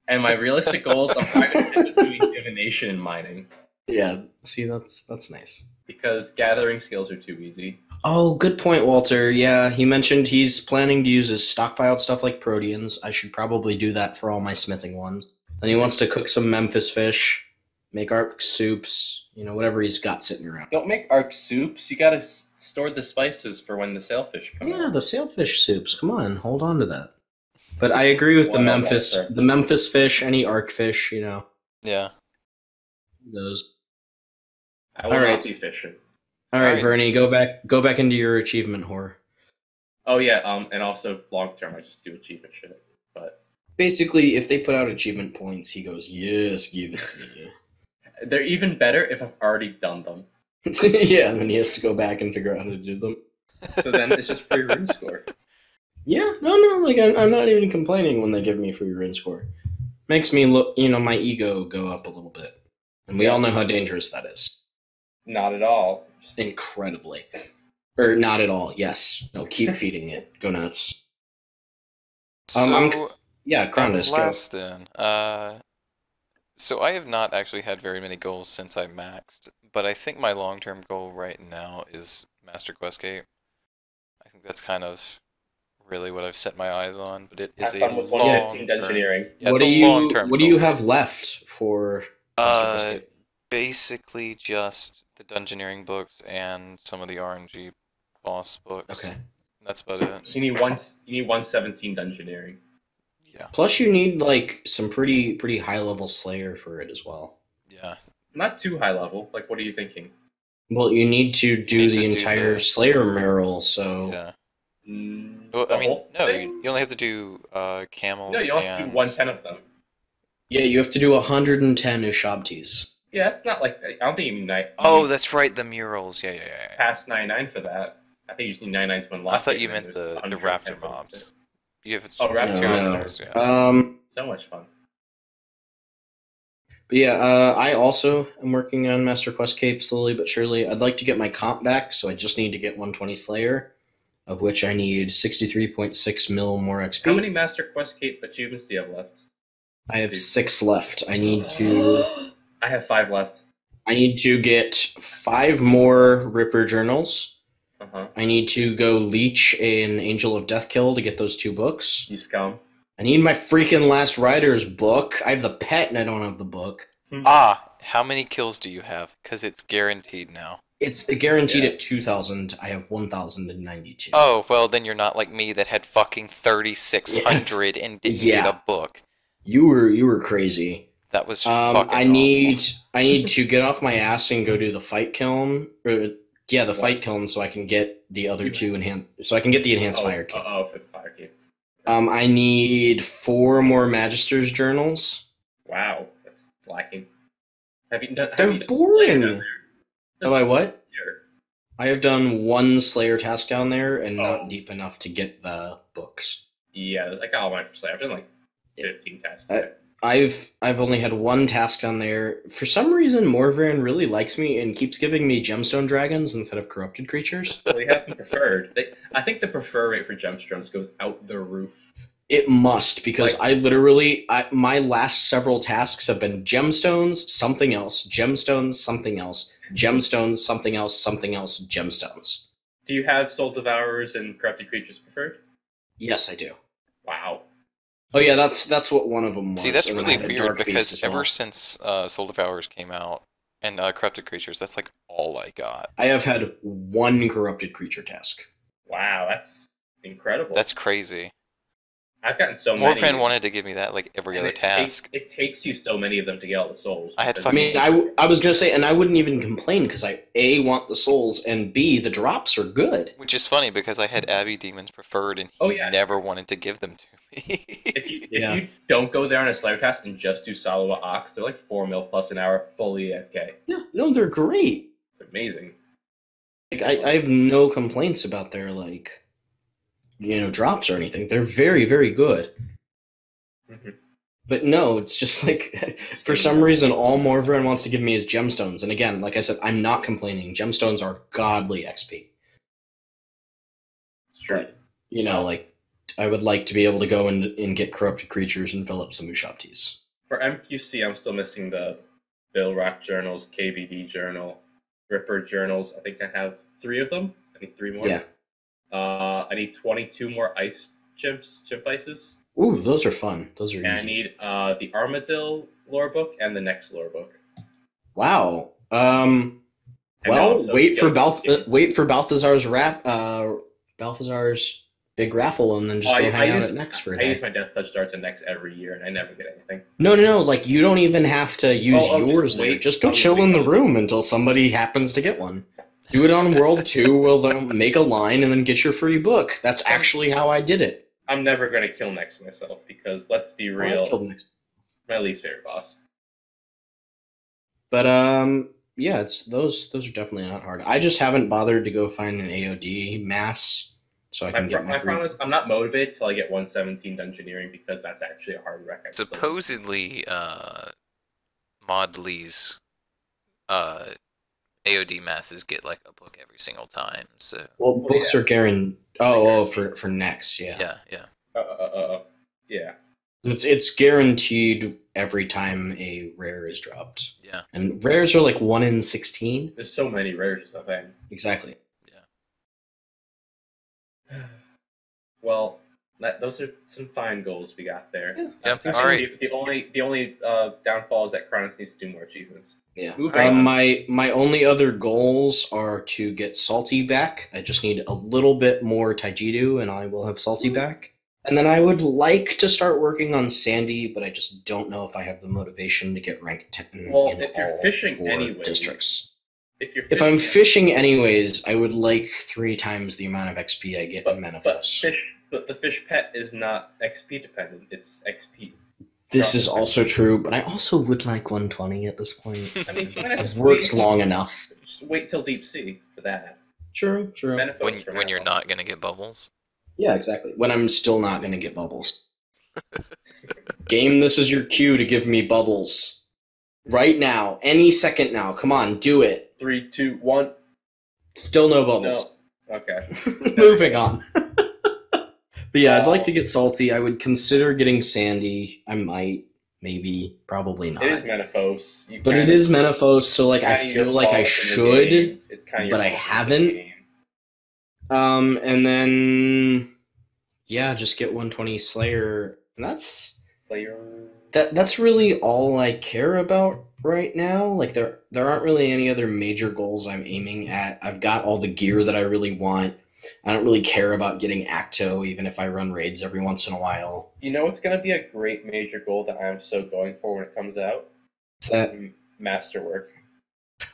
And my realistic goals, I'm probably doing divination and mining. Yeah, see, that's nice. Because gathering skills are too easy. Oh, good point, Walter. Yeah, he mentioned he's planning to use his stockpiled stuff like proteans. I should probably do that for all my smithing ones. Then he wants to cook some Memphis fish, make arc soups, whatever he's got sitting around. Don't make arc soups. You gotta store the spices for when the sailfish come Yeah, out. the sailfish soups. Come on, hold on to that. But I agree with the Well, Memphis fish, any arc fish, Yeah. those. I will All not right. be fishing. All right, Alright. Vernie, go back into your achievement whore. Oh yeah, and also long term, I just do achievement shit. But Basically, if they put out achievement points, he goes, "Yes, give it to me." they're even better if I've already done them. Yeah, and then he has to go back and figure out how to do them. So then it's just free rune score. Yeah, no, like I'm not even complaining when they give me free rune score. Makes me look, my ego go up a little bit, and we all know how dangerous that is. Not at all. Incredibly, or not at all. Yes, no, keep feeding it. Go nuts. So, Yeah, Crondis, go. last then, so I have not actually had very many goals since I maxed, but I think my long-term goal right now is Master Questgate. I think that's kind of really what I've set my eyes on, but it is Have a fun with long-term... 115 engineering. Yeah, What it's a long-term do you goal. have left for? Master Questgate? Basically just the Dungeoneering books and some of the RNG boss books. Okay. That's about it. So you need 117 Dungeoneering. Yeah. Plus, you need like some pretty high level Slayer for it as well. Yeah. Not too high level. Like, what are you thinking? Well, you need to do need the to do entire the- Slayer mural, so Yeah. Well, I mean, no, you only have to do camels No, you only have to do 110 of them. yeah, you have to do 110 Ushabtis. Yeah, that's not like I don't think you need Oh, that's right, the murals. Yeah. past 99 for that. I think you just need 99 to unlock. I thought it, you and then meant there's the 110 raptor for mobs. You have Oh, raptor two mobs. others, yeah. So much fun. But yeah, I also am working on Master Quest Cape slowly but surely. I'd like to get my comp back, so I just need to get 120 Slayer, of which I need 63.6 mil more XP. How many Master Quest Cape achievements do you have left? I have 6 left. I need to I have 5 left. get 5 more Ripper journals. Uh-huh. I need to go leech an Angel of Deathkill to get those 2 books. You scum. I need my freaking Last Riders book. I have the pet and I don't have the book. How many kills do you have? Because it's guaranteed now. It's guaranteed at 2,000. I have 1,092. Oh, well, then you're not like me that had fucking 3,600 and didn't get a book. You were crazy. That was fucking I need to get off my ass and go do the fight kiln. Fight kiln, so I can get the other 2 enhanced. So I can get the enhanced fire kit. For the fire kit. I need 4 more Magister's journals. Wow, that's lacking. Have you done? They're boring. Have I what? Sure. I have done 1 Slayer task down there and not deep enough to get the books. Yeah, I got all mine for Slayer. I've done like 15 tasks. I've only had 1 task down there. For some reason, Morvaran really likes me and keeps giving me gemstone dragons instead of corrupted creatures. Well, they have them preferred. I think the prefer rate for gemstones goes out the roof. It must, because my last several tasks have been gemstones, something else, gemstones, something else, gemstones, something else, something else, gemstones. Do you have Soul Devourers and Corrupted Creatures preferred? Yes, I do. Wow. Oh yeah, that's what one of them was. See, that's and then really I had a weird Dark Beast because as well. ever since Soul Devourers came out, And corrupted creatures, that's like all I got. I have had one corrupted creature task. Wow, that's incredible. That's crazy. I've gotten so many. Morfran wanted to give me that like every and other task. It takes you so many of them to get all the souls. I had because- fucking- I was gonna say, and I wouldn't even complain because I A, want the souls, and B, the drops are good. Which is funny because I had Abbey Demons preferred and he never wanted to give them to me. If you don't go there on a Slayer task and just do Salawa Ox, they're like 4 mil plus an hour, fully AFK. Yeah, no, they're great. It's amazing. Like I have no complaints about their like, drops or anything. They're very, very good. Mm-hmm. But no, it's just like, for some reason, all Morvran wants to give me is gemstones. And again, like I said, I'm not complaining. Gemstones are godly XP. Sure. But, like, I would like to be able to go and get corrupted creatures and fill up some Ushop teas. For MQC, I'm still missing the Bill Rock journals, KBD journal, Ripper journals. I think I have 3 of them. I need 3 more. Yeah. I need 22 more ice chimp ices. Ooh, those are fun. Those are And easy. I need the Armadillo lore book and the next lore book. Wow. And Well, also wait for skill- Balthazar's big raffle, and then just go hang out at Next for a I use day. my Death Touch darts at Next every year, and I never get anything. No. Like, you don't even have to use I'll yours just there. wait. Just go I'll chill wait. in the room until somebody happens to get one. Do it on World 2, where they'll make a line and then get your free book. That's actually how I did it. I'm never going to kill Next myself, because let's be I've real, killed Next. my least favorite boss. But yeah, those are definitely not hard. I just haven't bothered to go find an AOD mass so I can get my My free. problem is I'm not motivated till I get 117 dungeoneering, because that's actually a hard rec. Supposedly, Modley's AOD masses get like a book every single time. So Well, books are guaranteed. Oh, for next, yeah. yeah. Yeah. It's guaranteed every time a rare is dropped. Yeah. And rares are like 1 in 16. There's so many rares stuff. Exactly. Well, those are some fine goals we got there. Yeah. Yep. think All so. right. The only downfall is that Crondis needs to do more achievements. Yeah. Moving on. My only other goals are to get Salty back. I just need a little bit more Taijidu, and I will have Salty back. And then I would like to start working on Sandy, but I just don't know if I have the motivation to get rank 10 Well, in if you're all fishing 4 anyways- districts. If I'm fishing anyways, I would like 3 times the amount of XP I get in Menefos. But the fish pet is not XP dependent. It's XP. This is also true, but I also would like 120 at this point. I mean, I've worked long enough. Just wait till Deep Sea for that. True. Menefos for When you're now. not gonna get bubbles. Yeah, exactly. When I'm still not going to get bubbles. Game, this is your cue to give me bubbles. Right now. Any second now. Come on, do it. 3, 2, 1. Still no No. bubbles. Okay. Moving on. But yeah, I'd like to get Salty. I would consider getting Sandy. I might. Maybe. Probably not. It is Menefos. But it is Menefos, so like I feel like I should, but I haven't. And then yeah, just get 120 Slayer. And that's really all I care about right now. Like there aren't really any other major goals I'm aiming at. I've got all the gear that I really want. I don't really care about getting Acto, even if I run raids every once in a while. You know what's going to be a great major goal that I'm so going for when it comes out? What's that? Masterwork.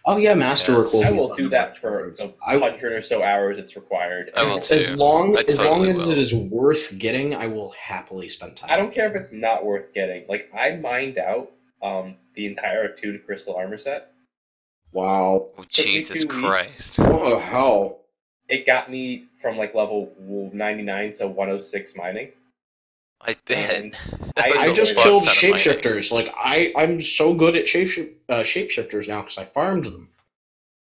Oh yeah, Masterwork. Yes. I be will fun do to that watch for roads. 100 or so hours it's required. I will too. As long I as totally will. it is worth getting, I will happily spend time. I don't care if it's not worth getting. Like, I mined out the entire attuned crystal armor set. Wow. Oh, me Jesus 2 weeks. Christ. Oh hell. It got me from like level 99 to 106 mining. I bet. And That was I a just fuck killed ton of mining. shapeshifters. Like I'm so good at shapeshifters now because I farmed them.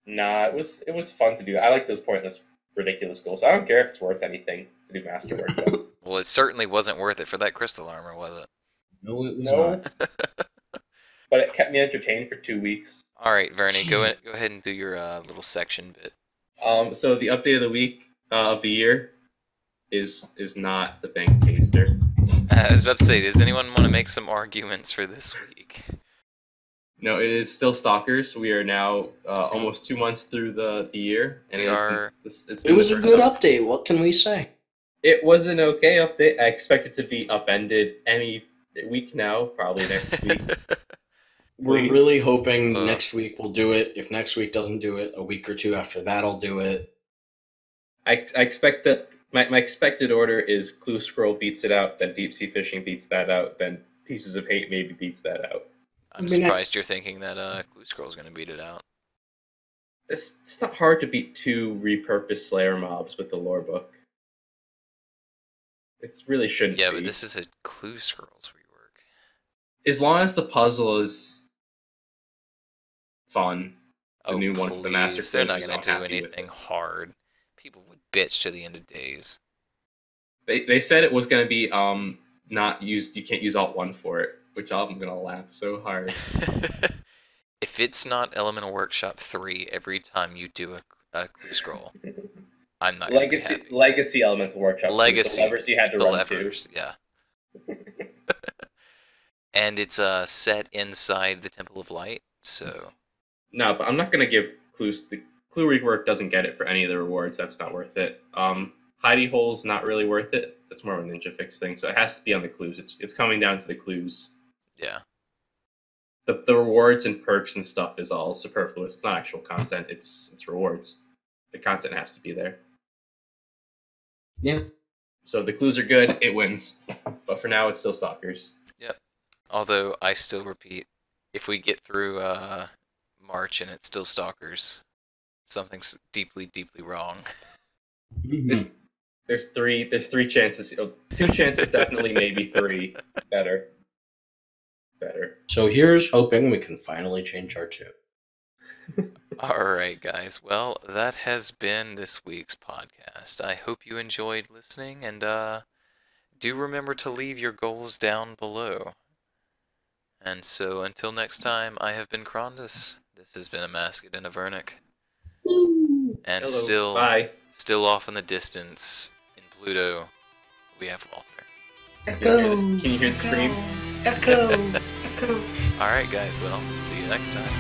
Nah, it was fun to do. I like those pointless, ridiculous goals. I don't care if it's worth anything to do masterwork. Though. Well, it certainly wasn't worth it for that crystal armor, was it? No, it was No. not. But it kept me entertained for 2 weeks. All right, Vernie, go ahead and do your little section bit. So the update of the week of the year is not the bank taster. I was about to say, does anyone want to make some arguments for this week? No, it is still stalkers. We are now almost 2 months through the year, and it was a good update. What can we say? It was an okay update. I expect it to be upended any week now, probably next week. We're really hoping next week we'll do it. If next week doesn't do it, a week or two after that I'll do it. I expect that my expected order is Clue Scroll beats it out, then Deep Sea Fishing beats that out, then Pieces of Hate maybe beats that out. I'm surprised you're thinking that Clue Scroll's going to beat it out. It's not hard to beat 2 repurposed Slayer mobs with the lore book. It really shouldn't be. Yeah, but this is a Clue Scrolls rework. As long as the puzzle is fun, the new one for the Master Quiz, they're not going to do anything hard. People would bitch to the end of days. They said it was going to be not used. You can't use Alt 1 for it, which I'm going to laugh so hard. If it's not Elemental Workshop 3 every time you do a Clue Scroll, I'm not going to be happy. Legacy Elemental Workshop. Legacy. The levers you had to the run levers, to. Yeah. And it's set inside the Temple of Light, so... No, but I'm not going to give clues. The Clue Rework doesn't get it for any of the rewards. That's not worth it. Hidey Hole's not really worth it. That's more of a Ninja Fix thing, so it has to be on the clues. It's coming down to the clues. Yeah. The rewards and perks and stuff is all superfluous. It's not actual content. It's rewards. The content has to be there. Yeah. So if the clues are good, it wins. But for now, it's still Stalkers. Yep. Although, I still repeat, if we get through March and it's still Stalkers, something's deeply, deeply wrong. There's three chances. 2 chances, definitely, maybe 3. Better. So here's hoping we can finally change our tune. Alright, guys. Well, that has been this week's podcast. I hope you enjoyed listening, and do remember to leave your goals down below. And so, until next time, I have been Crondis. This has been Amascut and Avernic. And Hello. still off in the distance, in Pluto, we have Walter. Echo! Can you hear the scream? Echo! Echo! Alright, guys. Well, see you next time.